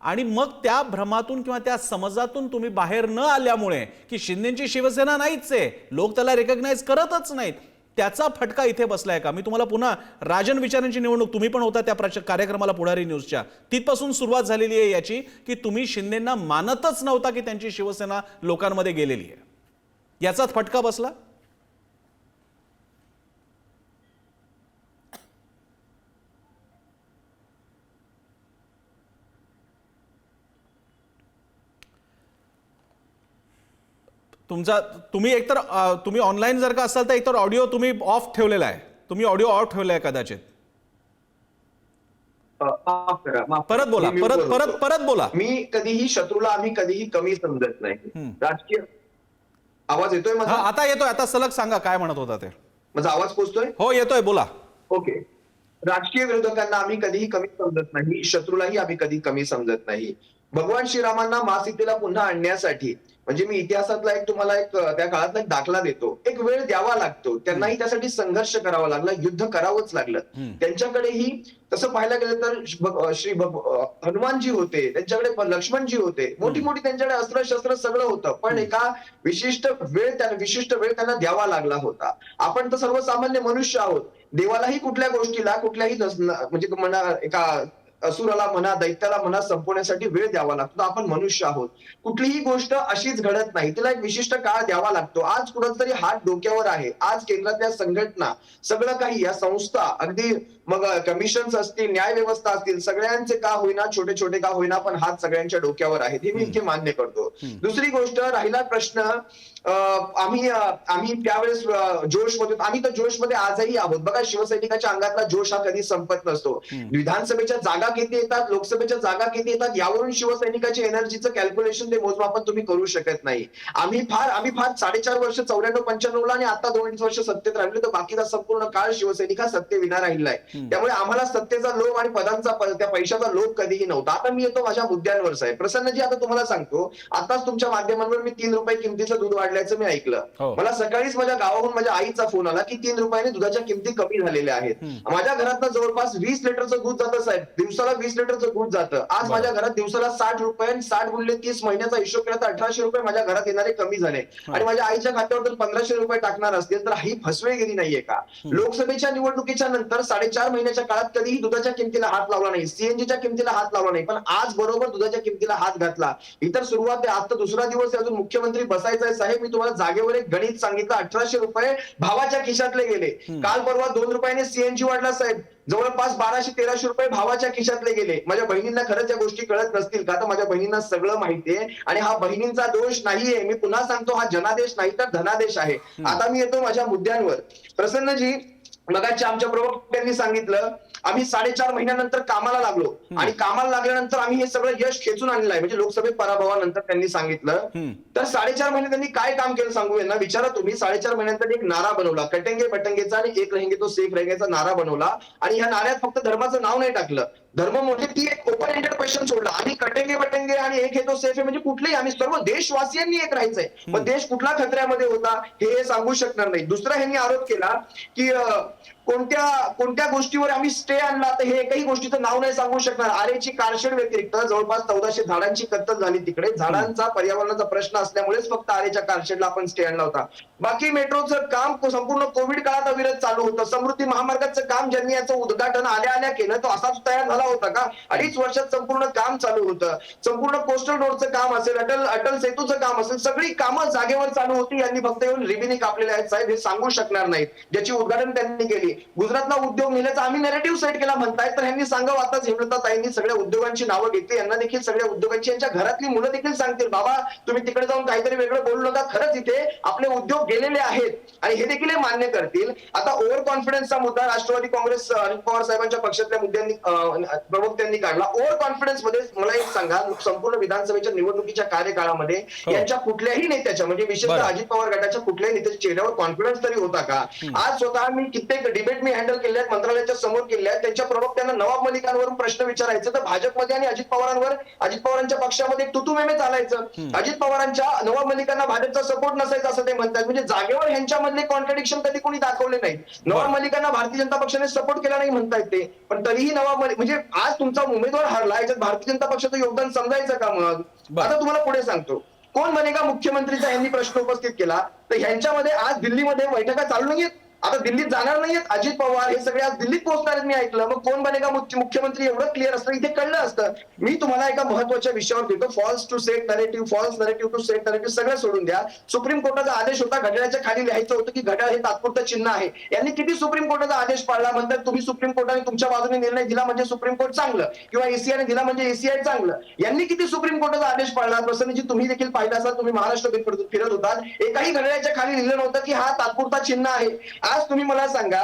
आणि मग त्या भ्रमातून किंवा त्या समजातून तुम्ही बाहेर न आल्यामुळे की शिंदेची शिवसेना नाहीच आहे, लोक त्याला रेकग्नाइज करतच नाहीत, त्याचा फटका इथे बसलाय का? मी तुम्हाला पुन्हा राजन विचारांची निवडणूक, तुम्ही पण होता त्या कार्यक्रमाला पुढारी न्यूजच्या, तिथपासून सुरुवात झालेली आहे याची की तुम्ही शिंदेंना मानतच नव्हता की त्यांची शिवसेना लोकांमध्ये गेलेली आहे. याचाच फटका बसला. तुम्ही एकतर तुम्ही ऑनलाईन जर का असाल तर एकतर ऑडिओ तुम्ही ऑफ ठेवलेला आहे, तुम्ही ऑडिओ ऑफ ठेवलाय आहे कदाचित. परत बोला, परत बोला.
मी कधीही शत्रूला आम्ही कधीही कमी समजत नाही. राजकीय आवाज येतोय माझा?
आता येतोय. आता सलग सांगा काय म्हणत होता ते.
माझा आवाज पोहोचतोय?
हो येतोय, बोला.
ओके. राजकीय विरोधकांना आम्ही कधीही कमी समजत नाही, शत्रूलाही आम्ही कधी कमी समजत नाही. भगवान श्रीरामांना महासीतेला पुन्हा आणण्यासाठी, म्हणजे मी इतिहासातला एक तुम्हाला एक त्या काळातला एक दाखला देतो, एक वेळ द्यावा लागतो. त्यांनाही त्यासाठी संघर्ष करावा लागला, युद्ध करावंच लागलं. त्यांच्याकडेही तसं पाहायला गेलं तर श्री हनुमानजी होते, त्यांच्याकडे लक्ष्मणजी होते, मोठी मोठी त्यांच्याकडे अस्त्र शस्त्र सगळं होतं, पण एका विशिष्ट वेळ त्यांना द्यावा लागला होता. आपण तर सर्वसामान्य मनुष्य आहोत. देवालाही कुठल्या गोष्टीला कुठल्याही म्हणजे म्हणा एका असुराला म्हणा, दैत्याला म्हणा, संपवण्यासाठी वेळ द्यावा लागतो. आपण मनुष्य आहोत. कुठलीही गोष्ट अशीच घडत नाही, तिला एक विशिष्ट काळ द्यावा लागतो. आज कुठंतरी हात डोक्यावर आहे. आज केंद्रातल्या संघटना, सगळं काही, या संस्था, अगदी मग कमिशन्स असतील, न्याय व्यवस्था असतील, सगळ्यांचे का होईना, छोटे छोटे का होईना, पण हात सगळ्यांच्या डोक्यावर आहेत, हे मी इथे मान्य करतो. दुसरी गोष्ट, राहिला प्रश्न, आम्ही त्यावेळेस जोशमध्ये, आम्ही तर जोशमध्ये आजही आहोत. बघा, शिवसैनिकाच्या अंगातला जोश हा कधी संपत नसतो. विधानसभेच्या जागा किती येतात, लोकसभेच्या जागा किती येतात, यावरून शिवसैनिकाची एनर्जीचं कॅल्क्युलेशन, ते मोजमापन तुम्ही करू शकत नाही. आम्ही फार 4.5 वर्ष 94-95 आणि आता 2 वर्ष सत्तेत राहिलो, तर बाकीचा संपूर्ण काळ शिवसैनिक हा सत्तेविना राहिलाय. त्यामुळे आम्हाला सत्तेचा लोभ आणि पदांचा, त्या पैशाचा लोभ कधीही नव्हता. आता मी येतो माझ्या मुद्द्यांवर. साहेब प्रसन्नजी, आता तुम्हाला सांगतो, आताच तुमच्या माध्यमांवर मी 3 रुपये किमतीचं दूध वाढल्याचं मी ऐकलं. मला सकाळीच माझ्या गावाहून माझ्या आईचा फोन आला की 3 रुपयाने दुधाच्या किमती कमी झालेल्या आहेत. माझ्या घरातनं जवळपास 20 लिटरचं दूध जातं साहेब, दिवसाला 20 लिटरचं दूध जातं. आज माझ्या घरात दिवसाला 60 रुपये, 60 गुणिले 30 महिन्याचा हिशोब केला तर 1800 रुपये माझ्या घरात येणारे कमी झाले. आणि माझ्या आईच्या खात्यावर जर 1500 रुपये टाकणार असतील तर ही फसवेगिरी नाहीये का? लोकसभेच्या निवडणुकीच्या नंतर 4.5 महिन्याच्या काळात कधीही दुधाच्या किमतीला हात लावला नाही, सीएनजीच्या किमतीला हात लावला नाही, पण आज बरोबर दुधाच्या किमतीला हात घातला. इतर सुरुवात आहे, आता दुसरा दिवस आहे, अजून मुख्यमंत्री बसायचा आहे. साहेब, मी तुम्हाला जागेवर एक गणित सांगितलं, 1800 रुपये भावाच्या खिशातले गेले. काल परवा 2 रुपयाने सीएनजी वाढला साहेब, जवळपास 1200-1300 रुपये भावाच्या खिशातले गेले. माझ्या बहिणींना खरंच या गोष्टी कळत नसतील का? तर माझ्या बहिणींना सगळं माहितीये आणि हा बहिणींचा दोष नाहीये. मी पुन्हा सांगतो, हा जनादेश नाही तर धनादेश आहे. आता मी येतो माझ्या मुद्द्यांवर. प्रसन्नजी, मगाशी आमच्या प्रवक्त्यांनी सांगितलं, आम्ही 4.5 महिन्यानंतर कामाला लागलो आणि कामाला लागल्यानंतर आम्ही हे सगळं यश खेचून आणलं आहे, म्हणजे लोकसभेत पराभवानंतर त्यांनी सांगितलं. तर 4.5 महिने त्यांनी काय काम केलं सांगू, यांना विचारा तुम्ही. 4.5 महिन्यानंतर एक नारा बनवला, कटेंगे बटेंगेचा आणि एक रहेंगे तो सेफ रहेंगेचा नारा बनवला. आणि ह्या नाऱ्यात फक्त धर्माचं नाव नाही टाकलं, धर्म म्हणजे ती एक ओपन एंडेड क्वेश्चन सोडला. आम्ही कटेंगे बटेंगे आणि एक हे तो सेफ आहे म्हणजे कुठलेही आम्ही सर्व देशवासियांनी एक राहायचंय. पण देश कुठला खतऱ्यामध्ये होता हे सांगू शकणार नाही. दुसरा ह्यांनी आरोप केला की कोणत्या कोणत्या गोष्टीवर आम्ही स्टे आणला, तर हे एकही गोष्टीचं नाव नाही सांगू शकणार. आरेची कारशेड व्यतिरिक्त जवळपास 1400 झाडांची कत्तल झाली तिकडे. झाडांचा पर्यावरणाचा प्रश्न असल्यामुळेच फक्त आरेच्या कारशेडला आपण स्टे आणला होता. बाकी मेट्रोचं काम संपूर्ण कोविड काळात अविरत चालू होतं. समृद्धी महामार्गाचं काम ज्यांनी याचं उद्घाटन आल्या आल्या केलं तो असाच तयार झाला होता का? 2.5 वर्षात संपूर्ण काम चालू होतं. संपूर्ण कोस्टल रोडचं काम असेल, अटल सेतूचं काम असेल, सगळी कामं जागेवर चालू होती. यांनी फक्त येऊन रिबिनी कापलेले आहेत साहेब, हे सांगू शकणार नाहीत. ज्याची उद्घाटन त्यांनी केली. गुजरातला उद्योग नेल्याचा आम्ही नॅरेटिव्ह सेट केला म्हणतायत, तर ह्यांनी सांगावं आताच हेमलताताईंनी सगळ्या उद्योगांची नावं घेतली. यांना देखील सगळ्या उद्योगांची यांच्या घरातली मुलं देखील सांगतील बाबा तुम्ही तिकडे जाऊन काहीतरी वेगळं बोलू नका. खरंच इथे आपले उद्योग गेलेले आहेत आणि हे देखील मान्य करतील. आता ओव्हर कॉन्फिडन्सचा मुद्दा राष्ट्रवादी काँग्रेस अजित पवार साहेबांच्या पक्षातल्या मुद्द्यांनी प्रवक्त्यांनी काढला. ओव्हर कॉन्फिडन्स मध्ये मला एक सांगा, संपूर्ण विधानसभेच्या निवडणुकीच्या कार्यकाळामध्ये यांच्या कुठल्याही नेत्याच्या म्हणजे विशेषतः अजित पवार गटाच्या कुठल्याही नेत्याच्या चेहऱ्यावर कॉन्फिडन्स तरी होता का? आज स्वतः मी कित्येक डिबेट मी हँडल केले आहेत, मंत्रालयाच्या समोर केले आहेत. त्यांच्या प्रवक्त्यांना नवाब मलिकांवरून प्रश्न विचारायचं तर भाजपमध्ये आणि अजित पवारांच्या पक्षामध्ये तुतुमेमे चालायचं. अजित पवारांच्या नवाब मलिकांना भाजपचा सपोर्ट नसायचा असं ते म्हणतात. म्हणजे जागेवर ह्यांच्यामधले कॉन्ट्रडिक्शन कधी कोणी दाखवले नाही. नवाब मलिकांना भारतीय जनता पक्षाने सपोर्ट केला नाही म्हणतायत ते, पण तरीही नवाब मलिक म्हणजे आज तुमचा उमेदवार हारला याच्यात भारतीय जनता पक्षाचं योगदान समजायचं का? मग आता तुम्हाला पुढे सांगतो, कोण बनेगा मुख्यमंत्रीचा यांनी प्रश्न उपस्थित केला. तर ह्यांच्यामध्ये आज दिल्लीमध्ये बैठका चालू नाहीयेत. आता दिल्लीत जाणार नाहीयेत अजित पवार, हे सगळे आज दिल्लीत पोहोचणार आहेत मी ऐकलं. मग कोण बनेगा मुख्यमंत्री एवढं क्लिअर असतं, इथे कळलं असतं. मी तुम्हाला एका महत्वाच्या विषयावर देतो, false to set narrative, false narrative to set narrative सगळं सोडून द्या. सुप्रीम कोर्टाचा आदेश होता, घड्याळाच्या खाली लिहायचं होतं की घड्याळ हे तात्पुरतं चिन्ह आहे. यांनी किती सुप्रीम कोर्टाचा आदेश पाळला? म्हणतात तुम्ही सुप्रीम कोर्टाने तुमच्या बाजूने निर्णय दिला म्हणजे सुप्रीम कोर्ट चांगलं, किंवा एसीआयने दिला म्हणजे एसीआय चांगलं. यांनी किती सुप्रीम कोर्टाचा आदेश पाळला? प्रसन्नजी तुम्ही देखील पाहिला असाल, तुम्ही महाराष्ट्र फिरत होतात. एकाही घड्याळाच्या खाली लिहिलं नव्हतं की हा तात्पुरता चिन्ह आहे. आज तुम्ही मला सांगा,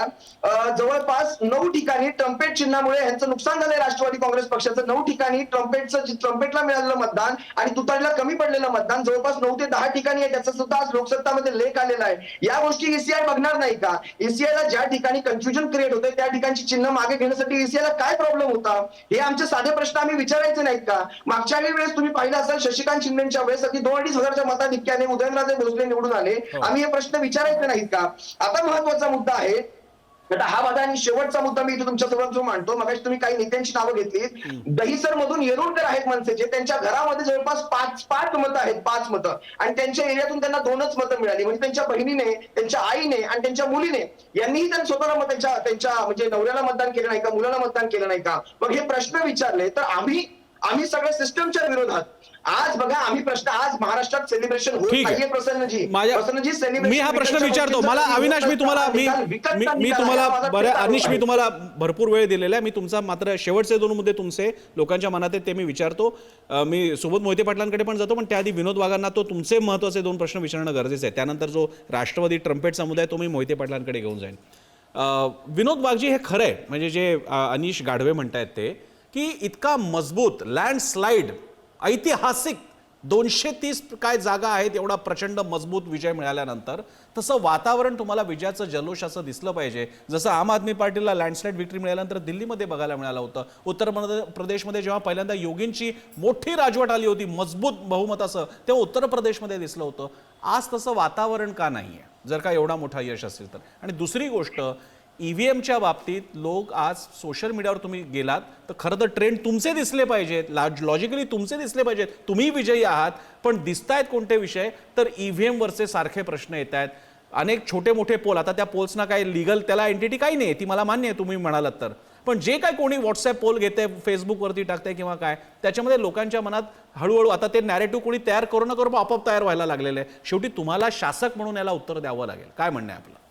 जवळपास 9 ठिकाणी ट्रम्पेट चिन्हामुळे यांचं नुकसान झालंय राष्ट्रवादी काँग्रेस पक्षाचं. 9 ठिकाणी ट्रम्पेटला मिळालेलं मतदान आणि तुतारीला कमी पडलेलं मतदान जवळपास 9 ते 10 ठिकाणी आहे. त्याचा सुद्धा आज लोकसत्तामध्ये लेख आलेला आहे. या गोष्टी ईसीआय बघणार नाही का? ईसीआयला ज्या ठिकाणी कन्फ्युजन क्रिएट होतंय त्या ठिकाणची चिन्ह मागे घेण्यासाठी ईसीआयला काय प्रॉब्लेम होता? हे आमचे साधे प्रश्न आम्ही विचारायचे नाहीत का? मागच्या वेळेस तुम्ही पाहिलं असेल शशिकांत शिंदेच्या वेळेस अगदी 2-2.5 हजारच्या मताधिक्याने उदयनराजे भोसले निवडून आले. आम्ही हे प्रश्न विचारायचे नाहीत का? आता महत्वाचा मुद्दा आहे, आता हा माझा आणि शेवटचा मुद्दा मी इथे तुमच्या समोर जो मांडतो. मगाशी तुम्ही काही नेत्यांची नावं घेतली. दहिसर मधून येरुळकर आहेत मनसेचे, त्यांच्या घरामध्ये जवळपास 5 मतं आहेत, 5 मतं, आणि त्यांच्या एरियातून त्यांना 2च मतं मिळाली. म्हणजे त्यांच्या बहिणीने, त्यांच्या आईने आणि त्यांच्या मुलीने यांनीही त्यांनी स्वतःला त्यांच्या म्हणजे नवऱ्याला मतदान केलं नाही का, मुलाला मतदान केलं नाही का? मग हे प्रश्न विचारले तर आम्ही सगळ्या सिस्टमच्या विरोधात. आज बघा आम्ही प्रश्न, आज महाराष्ट्रात सेलिब्रेशन होत नाहीये. प्रसन्नजी सेलिब्रेशन
मी हा प्रश्न विचारतो. मला अविनाश मी तुम्हाला अनिश मी तुम्हाला भरपूर वेळ दिलेला आहे. मी तुमचा मात्र शेवटचे 2 मुद्दे तुमचे लोकांच्या मनात आहेत ते मी विचारतो. मी सुबोध मोहिते पाटलांकडे पण जातो, पण त्याआधी विनोद वाघांना तो तुमचे महत्वाचे 2 प्रश्न विचारणं गरजेचं आहे. त्यानंतर जो राष्ट्रवादी ट्रम्पेटचा मुद्दा आहे तो मी मोहिते पाटलांकडे घेऊन जाईन. विनोद वाघजी, हे खरं आहे म्हणजे जे अनिश गाढवे म्हणतायत ते, की इतका मजबूत लँडस्लाइड ऐतिहासिक 230 काय जागा आहेत एवढा प्रचंड मजबूत विजय मिळाल्यानंतर तसं वातावरण तुम्हाला विजयाचं जल्लोष असं दिसलं पाहिजे. जसं आम आदमी पार्टीला लँडस्लाइड विक्ट्री मिळाल्यानंतर दिल्लीमध्ये बघायला मिळालं होतं. उत्तर प्रदेशमध्ये जेव्हा पहिल्यांदा योगींची मोठी राजवट आली होती मजबूत बहुमताचं, तेव्हा उत्तर प्रदेशमध्ये दिसलं होतं. आज तसं वातावरण का नाही आहे जर का एवढा मोठा यश असेल तर? आणि दुसरी गोष्ट, ईव्हीएमच्या बाबतीत लोक आज सोशल मीडियावर तुम्ही गेलात तर खरं तर ट्रेंड तुमचे दिसले पाहिजेत, लॉजिकली तुमचे दिसले पाहिजेत, तुम्ही विजयी आहात, पण दिसतायत कोणते विषय तर ईव्हीएमवरचे सारखे प्रश्न येत आहेत. अनेक छोटे मोठे पोल, आता त्या पोल्सना काय लिगल त्याला एंटिटी काही नाही, ती मला मान्य आहे तुम्ही म्हणालात तर, पण जे काय कोणी व्हॉट्सअप पोल घेते, फेसबुकवरती टाकते किंवा काय, त्याच्यामध्ये लोकांच्या मनात हळूहळू आता ते नॅरेटिव्ह कोणी तयार करू न करू आपोआप तयार व्हायला लागलेलं आहे. शेवटी तुम्हाला शासक म्हणून याला उत्तर द्यावं लागेल. काय म्हणणं आहे आपलं?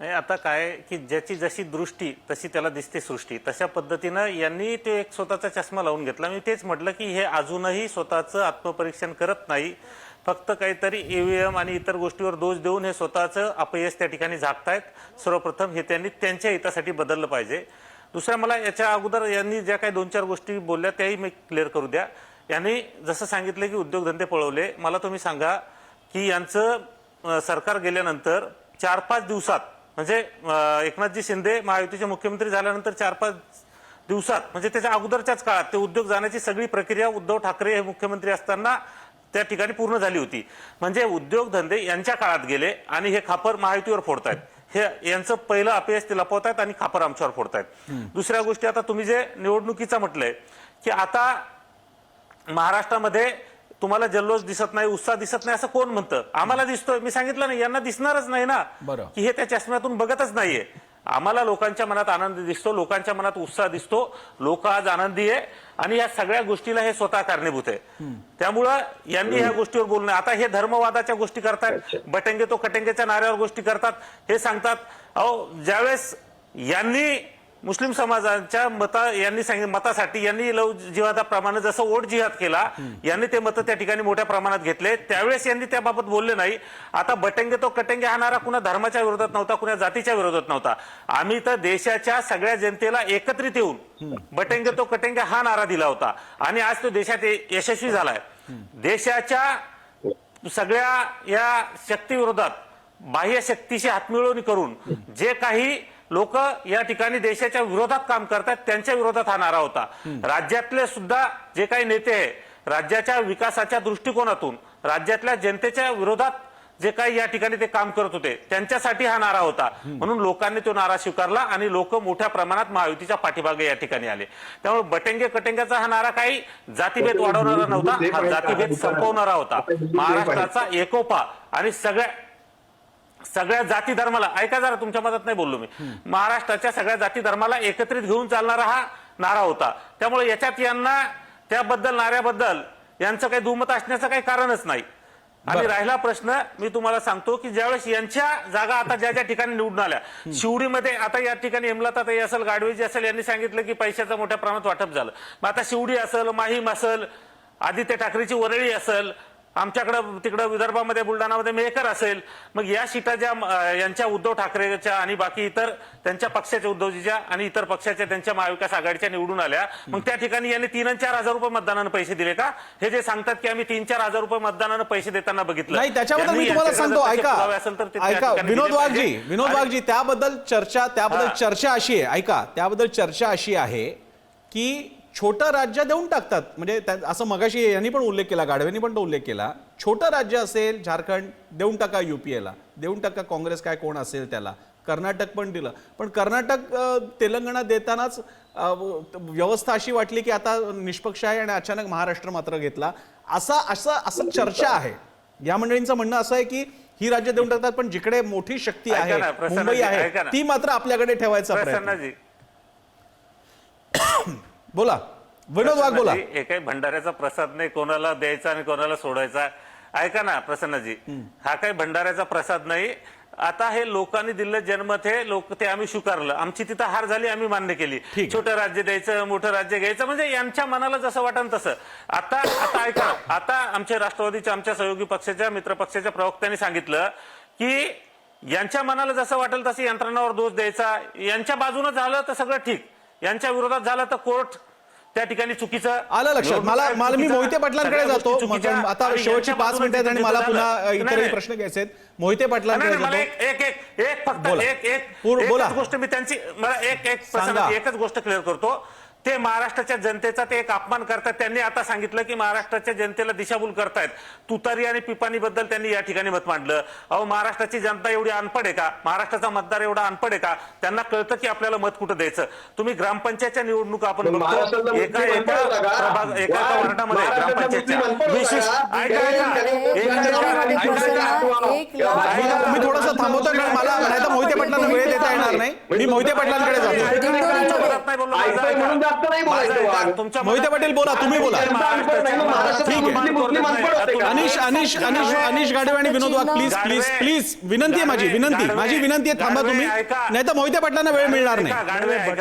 नाही, आता काय की ज्याची जशी दृष्टी तशी त्याला दिसते सृष्टी, तशा पद्धतीनं यांनी ते एक स्वतःचा चष्मा लावून घेतला. मी तेच म्हटलं की हे अजूनही स्वतःचं आत्मपरीक्षण करत नाही, फक्त काहीतरी ईव्हीएम आणि इतर गोष्टीवर दोष देऊन हे स्वतःचं अपयश त्या ठिकाणी झाकतायत. सर्वप्रथम हे त्यांनी त्यांच्या हितासाठी बदललं पाहिजे. दुसऱ्या, मला याच्या अगोदर यांनी ज्या काही 2-4 गोष्टी बोलल्या त्याही मी क्लिअर करू द्या. यांनी जसं सांगितलं की उद्योगधंदे पळवले, मला तुम्ही सांगा की यांचं सरकार गेल्यानंतर 4-5 दिवसात म्हणजे एकनाथजी शिंदे महायुतीचे मुख्यमंत्री झाल्यानंतर 4-5 दिवसात, म्हणजे त्याच्या अगोदरच्याच काळात ते उद्योग जाण्याची सगळी प्रक्रिया उद्धव ठाकरे हे मुख्यमंत्री असताना त्या ठिकाणी पूर्ण झाली होती. म्हणजे उद्योगधंदे यांच्या काळात गेले आणि हे खापर महायुतीवर फोडतायत. हे यांचं पहिलं अपयश ते लपवतायत आणि खापर आमच्यावर फोडतायत. दुसऱ्या गोष्टी, आता तुम्ही जे निवडणुकीचा म्हटलंय की आता महाराष्ट्रामध्ये तुम्हाला जल्लोष दिसत नाही, उत्साह दिसत नाही असं कोण म्हणतं? आम्हाला दिसतोय. मी सांगितलं नाही, यांना दिसणारच नाही ना,
बरं.
की हे त्या चष्म्यातून बघतच नाहीये. आम्हाला लोकांच्या मनात आनंद दिसतो, लोकांच्या मनात उत्साह दिसतो, लोक आज आनंदी आहे आणि या सगळ्या गोष्टीला हे स्वतः कारणीभूत आहे. त्यामुळं यांनी ह्या गोष्टीवर बोलणं, आता हे धर्मवादाच्या गोष्टी करतात, बटेंगे तो कटेंगेच्या नाऱ्यावर गोष्टी करतात. हे सांगतात, अहो ज्यावेळेस यांनी मुस्लिम समाजाच्या मतासाठी यांनी लव जिहादाप्रमाणे जसं वोट जिहाद केला, यांनी ते मतं त्या ठिकाणी मोठ्या प्रमाणात घेतले, त्यावेळेस यांनी त्याबाबत बोलले नाही. आता बटेंगे तो कटेंगे हा नारा कुणा धर्माच्या विरोधात नव्हता, कुणा जातीच्या विरोधात नव्हता. आम्ही तर देशाच्या सगळ्या जनतेला एकत्रित येऊन बटेंगे तो कटेंगे हा नारा दिला होता आणि आज तो देशात यशस्वी झालाय. देशाच्या सगळ्या या शक्तीविरोधात बाह्य शक्तीशी हातमिळवणी करून जे काही लोक या ठिकाणी देशाच्या विरोधात काम करतात त्यांच्या विरोधात हा नारा होता. राज्यातले सुद्धा जे काही नेते आहे, राज्याच्या विकासाच्या दृष्टिकोनातून राज्यातल्या जनतेच्या विरोधात जे काही या ठिकाणी ते काम करत होते त्यांच्यासाठी हा नारा होता. म्हणून लोकांनी तो नारा स्वीकारला आणि लोक मोठ्या प्रमाणात महायुतीच्या पाठीमागे या ठिकाणी आले. त्यामुळे बटेंगे कटेंग्याचा हा नारा काही जातीभेद वाढवणारा नव्हता, हा जातीभेद संपवणारा होता. महाराष्ट्राचा एकोपा आणि सगळ्या जाती धर्माला, ऐका जरा, तुमच्या मदत नाही बोललो मी, महाराष्ट्राच्या सगळ्या जाती धर्माला एकत्रित घेऊन चालणारा हा नारा होता. त्यामुळे याच्यात यांना त्याबद्दल, नाऱ्याबद्दल यांचं काही दुमत असण्याचं काही कारणच नाही. आणि राहिला प्रश्न, मी तुम्हाला सांगतो की ज्यावेळेस यांच्या जागा आता ज्या ज्या ठिकाणी निवडून आल्या, शिवडीमध्ये आता या ठिकाणी हेमलताताई असेल, गाडवेजी असेल, यांनी सांगितलं की पैशाचं मोठ्या प्रमाणात वाटप झालं. मग आता शिवडी असेल, माहीम असेल, आदित्य ठाकरेची वरळी असेल, आमच्याकडं तिकडं विदर्भामध्ये बुलढाणामध्ये मेहकर असेल, मग या सीटा ज्या यांच्या उद्धव ठाकरेच्या आणि बाकी इतर त्यांच्या पक्षाच्या, उद्धवजीच्या आणि इतर पक्षाच्या त्यांच्या महाविकास आघाडीच्या निवडून आल्या, मग त्या ठिकाणी यांनी 3 आणि 4 हजार रुपये मतदानानं पैसे दिले का? हे जे सांगतात की आम्ही 3-4 हजार रुपये मतदानानं पैसे देताना बघितलं
नाही, त्याच्याबद्दल मी तुम्हाला सांगतो, ऐका विनोद वाघजी, त्याबद्दल चर्चा अशी आहे, ऐका, त्याबद्दल चर्चा अशी आहे की छोटं राज्य देऊन टाकतात. म्हणजे असं मगाशी यांनी पण उल्लेख केला, गाढवेंनी पण तो उल्लेख केला, छोटं राज्य असेल झारखंड देऊन टाका, युपीएला देऊन टाका, काँग्रेस काय कोण असेल त्याला. कर्नाटक पण दिलं, पण कर्नाटक तेलंगणा देतानाच व्यवस्था अशी वाटली की आता निष्पक्ष आहे आणि अचानक महाराष्ट्र मात्र घेतला. असं चर्चा आहे. या मंडळींचं म्हणणं असं आहे की ही राज्य देऊन टाकतात, पण जिकडे मोठी शक्ती आहे, मुंबई आहे, ती मात्र आपल्याकडे ठेवायचा प्रयत्न. बोला विनोद वाघ, बोला.
हे काही भंडाऱ्याचा प्रसाद नाही, कोणाला द्यायचा आणि कोणाला सोडायचा. ऐका ना प्रसन्नजी, हा काही भंडाऱ्याचा प्रसाद नाही. आता हे लोकांनी दिलं जन्मत, हे लोक ते आम्ही स्वीकारलं, आमची तिथं हार झाली, आम्ही मान्य केली. छोटं राज्य द्यायचं, मोठं राज्य घ्यायचं, म्हणजे यांच्या मनाला जसं वाटन तसं. आता ऐका, आता आमच्या राष्ट्रवादीच्या, आमच्या सहयोगी पक्षाच्या, मित्र पक्षाच्या प्रवक्त्यांनी सांगितलं की यांच्या मनाला जसं वाटेल तसं यंत्रणावर दोष द्यायचा. यांच्या बाजूनं झालं तर सगळं ठीक, यांच्या विरोधात झालं तर कोर्ट त्या ठिकाणी चुकीचं.
आलं लक्षात. मला मी मोहिते पाटलांकडे जातो. आता शेवटची 5 मिनिटं आहेत आणि मला पुन्हा इतरही प्रश्न घ्यायचे आहेत. मोहिते पाटलांकडे
मला एकच गोष्ट मी त्यांची, मला एकच गोष्ट क्लिअर करतो. ते महाराष्ट्राच्या जनतेचा ते एक अपमान करतात. त्यांनी आता सांगितलं की महाराष्ट्राच्या जनतेला दिशाभूल करतायत. तुतारी आणि पिपाणी बद्दल त्यांनी या ठिकाणी मत मांडलं. अहो, महाराष्ट्राची जनता एवढी अनपड आहे का? महाराष्ट्राचा मतदार एवढा अनपड आहे का? त्यांना कळतं की आपल्याला मत कुठं द्यायचं. तुम्ही ग्रामपंचायतच्या निवडणूक आपण बघतो, एका वार्डामध्ये ग्रामपंचायतच्या
मी थोडंसं थांबवतो, कारण मला नाही तर मोहिते पाटलांना वेळ देता येणार नाही. मी मोहिते पाटलांकडे जातो. मोहिते पाटील बोला, तुम्ही बोला. ठीक आहे. अनिश गाडवे आणि विनोद वाघ, प्लीज प्लीज प्लीज, विनंती आहे, माझी विनंती आहे, थांबा तुम्ही, नाही तर मोहिते पाटलांना वेळ मिळणार नाही.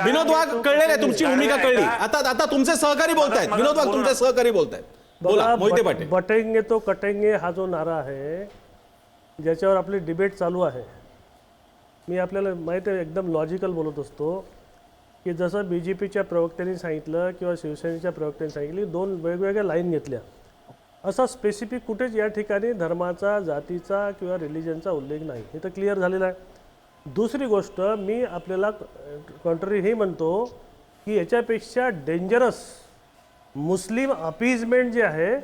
विनोद वाघ, कळलेलं आहे, तुमची भूमिका कळली. आता तुमचे सहकारी बोलतायत. विनोद वाघ, तुमचे सहकारी बोलतायत, बोला. मोहिते पाटील.
बटेंगे तो कटेंगे हा जो नारा आहे, ज्याच्यावर आपली डिबेट चालू आहे, मी आपल्याला माहिती आहे एकदम लॉजिकल बोलत असतो की जसं BJPच्या प्रवक्त्यांनी सांगितलं किंवा शिवसेनेच्या प्रवक्त्यांनी सांगितली, 2 वेगवेगळ्या लाईन घेतल्या. असा स्पेसिफिक कुठेच या ठिकाणी धर्माचा, जातीचा किंवा रिलिजनचा उल्लेख नाही. हे तर क्लिअर झालेलं आहे. दुसरी गोष्ट मी आपल्याला कंट्री हे म्हणतो की याच्यापेक्षा डेंजरस मुस्लिम अपीजमेंट जे आहे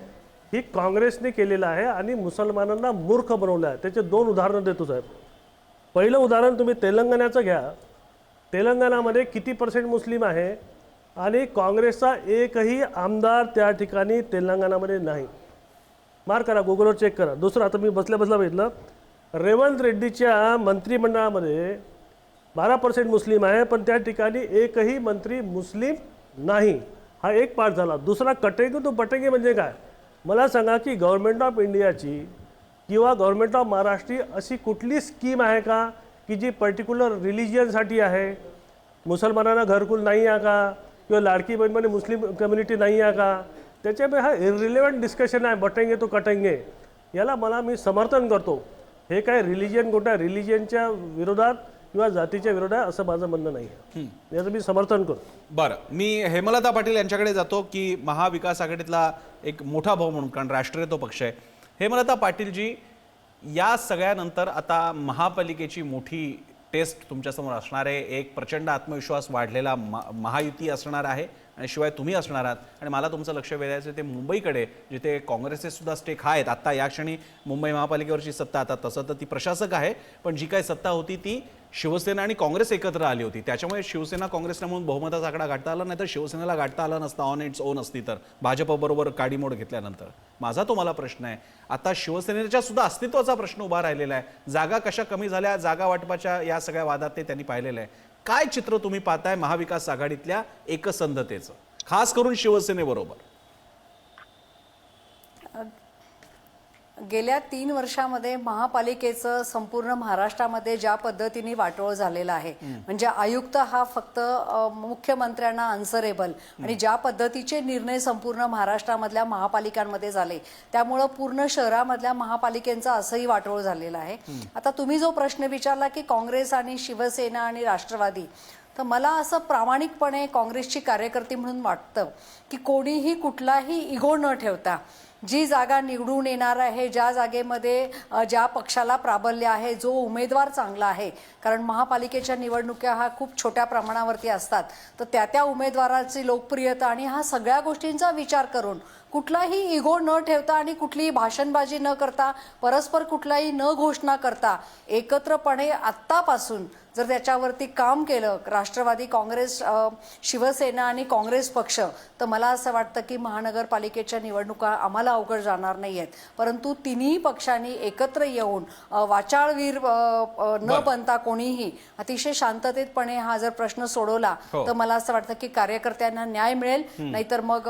ही काँग्रेसने केलेलं आहे आणि मुसलमानांना मूर्ख बनवलं आहे. त्याचे 2 उदाहरणं देतो साहेब. पहिलं उदाहरण तुम्ही तेलंगणाचं घ्या. तेलंगणामध्ये किती % मुस्लिम आहे आणि काँग्रेसचा एकही आमदार त्या ठिकाणी तेलंगणामध्ये नाही. मार्क करा, गुगलवर चेक करा. दुसरं, आता मी बसल्या बसल्या बघितलं, रेवंत रेड्डीच्या मंत्रिमंडळामध्ये 12% मुस्लिम आहे, पण त्या ठिकाणी एकही मंत्री मुस्लिम नाही. हा एक पार्ट झाला. दुसरा, कटेंगे तो बटेंगे म्हणजे काय? मला सांगा की गव्हर्नमेंट ऑफ इंडियाची किंवा गव्हर्नमेंट ऑफ महाराष्ट्र अशी कुठली स्कीम आहे का की जी पर्टिक्युलर रिलिजियनसाठी आहे? मुसलमानांना घरकुल नाही आहे का? किंवा लाडकी बहीणमध्ये मुस्लिम कम्युनिटी नाही आहे का? त्याच्यामुळे हा इरिलेव्हंट डिस्कशन आहे, बटेंगे तो कटेंगे. याला मी समर्थन करतो. हे काय रिलिजियन कुठल्या रिलिजियनच्या विरोधात किंवा जातीच्या विरोधात असं माझं म्हणणं नाही आहे. याचं मी समर्थन करतो.
बरं, मी हेमलता पाटील यांच्याकडे जातो की महाविकास आघाडीतला एक मोठा भाऊ म्हणून, कारण राष्ट्रीय तो पक्ष आहे. हेमलता पाटीलजी, या सगळ्यानंतर आता महापालिकेची मोठी टेस्ट तुमच्यासमोर असणार आहे. एक प्रचंड आत्मविश्वास वाढलेला महायुती असणार आहे आणि शिवाय तुम्ही असणार आहात. आणि मला तुमचं लक्ष वेधायचं ते मुंबईकडे, जिथे काँग्रेसचे सुद्धा स्टेक आहेत. आत्ता या क्षणी मुंबई महापालिकेवरची सत्ता, आता तसं तर ती प्रशासक आहे, पण जी काही सत्ता होती ती शिवसेना आणि काँग्रेस एकत्र आली होती. त्याच्यामुळे शिवसेना काँग्रेसला म्हणून बहुमताचा आकडा गाठता आला, नाही तर शिवसेनेला गाठता आला नसता ऑन इट्स ओन असती तर, भाजपबरोबर काडीमोड घेतल्यानंतर. माझा तुम्हाला प्रश्न आहे, आता शिवसेनेच्या सुद्धा अस्तित्वाचा प्रश्न उभा राहिलेला आहे. जागा कशा कमी झाल्या, जागा वाटपाच्या या सगळ्या वादात ते त्यांनी पाहिलेलं आहे. काय चित्र तुम्ही पाहताय महाविकास आघाडीतल्या एकसंधतेचं, खास करून शिवसेनेबरोबर?
गेल्या 3 वर्षामध्ये महापालिकेचं संपूर्ण महाराष्ट्रामध्ये ज्या पद्धतीने वाटोळ झालेलं आहे, म्हणजे आयुक्त हा फक्त मुख्यमंत्र्यांना आन्सरेबल, आणि ज्या पद्धतीचे निर्णय संपूर्ण महाराष्ट्रामधल्या महापालिकांमध्ये झाले, त्यामुळं पूर्ण शहरामधल्या महापालिकेचा असंही वाटोळ झालेला आहे. आता तुम्ही जो प्रश्न विचारला की काँग्रेस आणि शिवसेना आणि राष्ट्रवादी, तर मला असं प्रामाणिकपणे काँग्रेसची कार्यकर्ती म्हणून वाटतं की कोणीही कुठलाही इगो न ठेवता जी जागा निवडून येणार आहे, ज्या जागेमध्ये ज्या पक्षाला प्राबल्य आहे, जो उमेदवार चांगला आहे, कारण महापालिकेच्या निवडणुका हा खूप छोट्या प्रमाणावरती असतात, तर त्या उमेदवाराची लोकप्रियता आणि हा सगळ्या गोष्टींचा विचार करून कुठलाही इगो न ठेवता आणि कुठलीही भाषणबाजी न करता, परस्पर कुठलाही न घोषणा करता, एकत्रपणे आत्तापासून जर त्याच्यावरती काम केलं राष्ट्रवादी काँग्रेस, शिवसेना आणि काँग्रेस पक्ष, तर मला असं वाटतं की महानगरपालिकेच्या निवडणुका आम्हाला अवघड जाणार नाही आहेत. परंतु तिन्ही पक्षांनी एकत्र येऊन वाचाळवीर न बनता कोणीही अतिशय शांततेतपणे हा जर प्रश्न सोडवला तर मला असं वाटतं की कार्यकर्त्यांना न्याय मिळेल, नाहीतर मग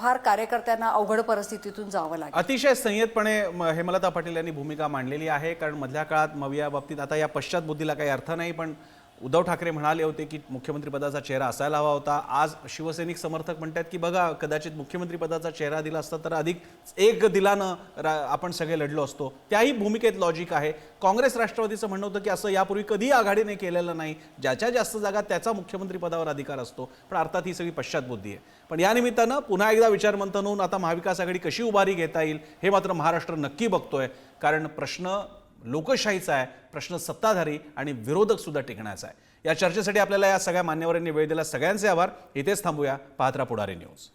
फार कार्यकर्त्यांना अवघड परिस्थितीतून जावं लागेल.
अतिशय संयतपणे हेमलता पाटील यांनी भूमिका मांडलेली आहे, कारण मधल्या काळात मविया बाबतीत, आता या पश्चात बुद्धीला काही अर्थ नाही, पण उद्धव ठाकरे म्हणाले होते की मुख्यमंत्रीपदाचा चेहरा असायला हवा होता. आज शिवसैनिक समर्थक म्हणतात की बघा, कदाचित मुख्यमंत्रीपदाचा चेहरा दिला असता तर अधिक एक दिलानं आपण सगळे लढलो असतो. त्याही भूमिकेत लॉजिक आहे. काँग्रेस राष्ट्रवादीचं म्हणणं होतं की असं यापूर्वी कधी आघाडीने केलेलं नाही, ज्याच्या जास्त जागा त्याचा मुख्यमंत्रीपदावर अधिकार असतो. पण अर्थात ही सगळी पश्चात बुद्धी आहे. पण या निमित्तानं पुन्हा एकदा विचारमंथन होऊन आता महाविकास आघाडी कशी उभारी घेता येईल हे मात्र महाराष्ट्र नक्की बघतोय, कारण प्रश्न लोकशाहीचा आहे, प्रश्न सत्ताधारी आणि विरोधक सुद्धा टिकण्याचा आहे. या चर्चेसाठी आपल्याला या सगळ्या मान्यवरांनी वेळ दिला, सगळ्यांचे आभार. इथेच थांबूया. पाहत राहा पुढारी न्यूज.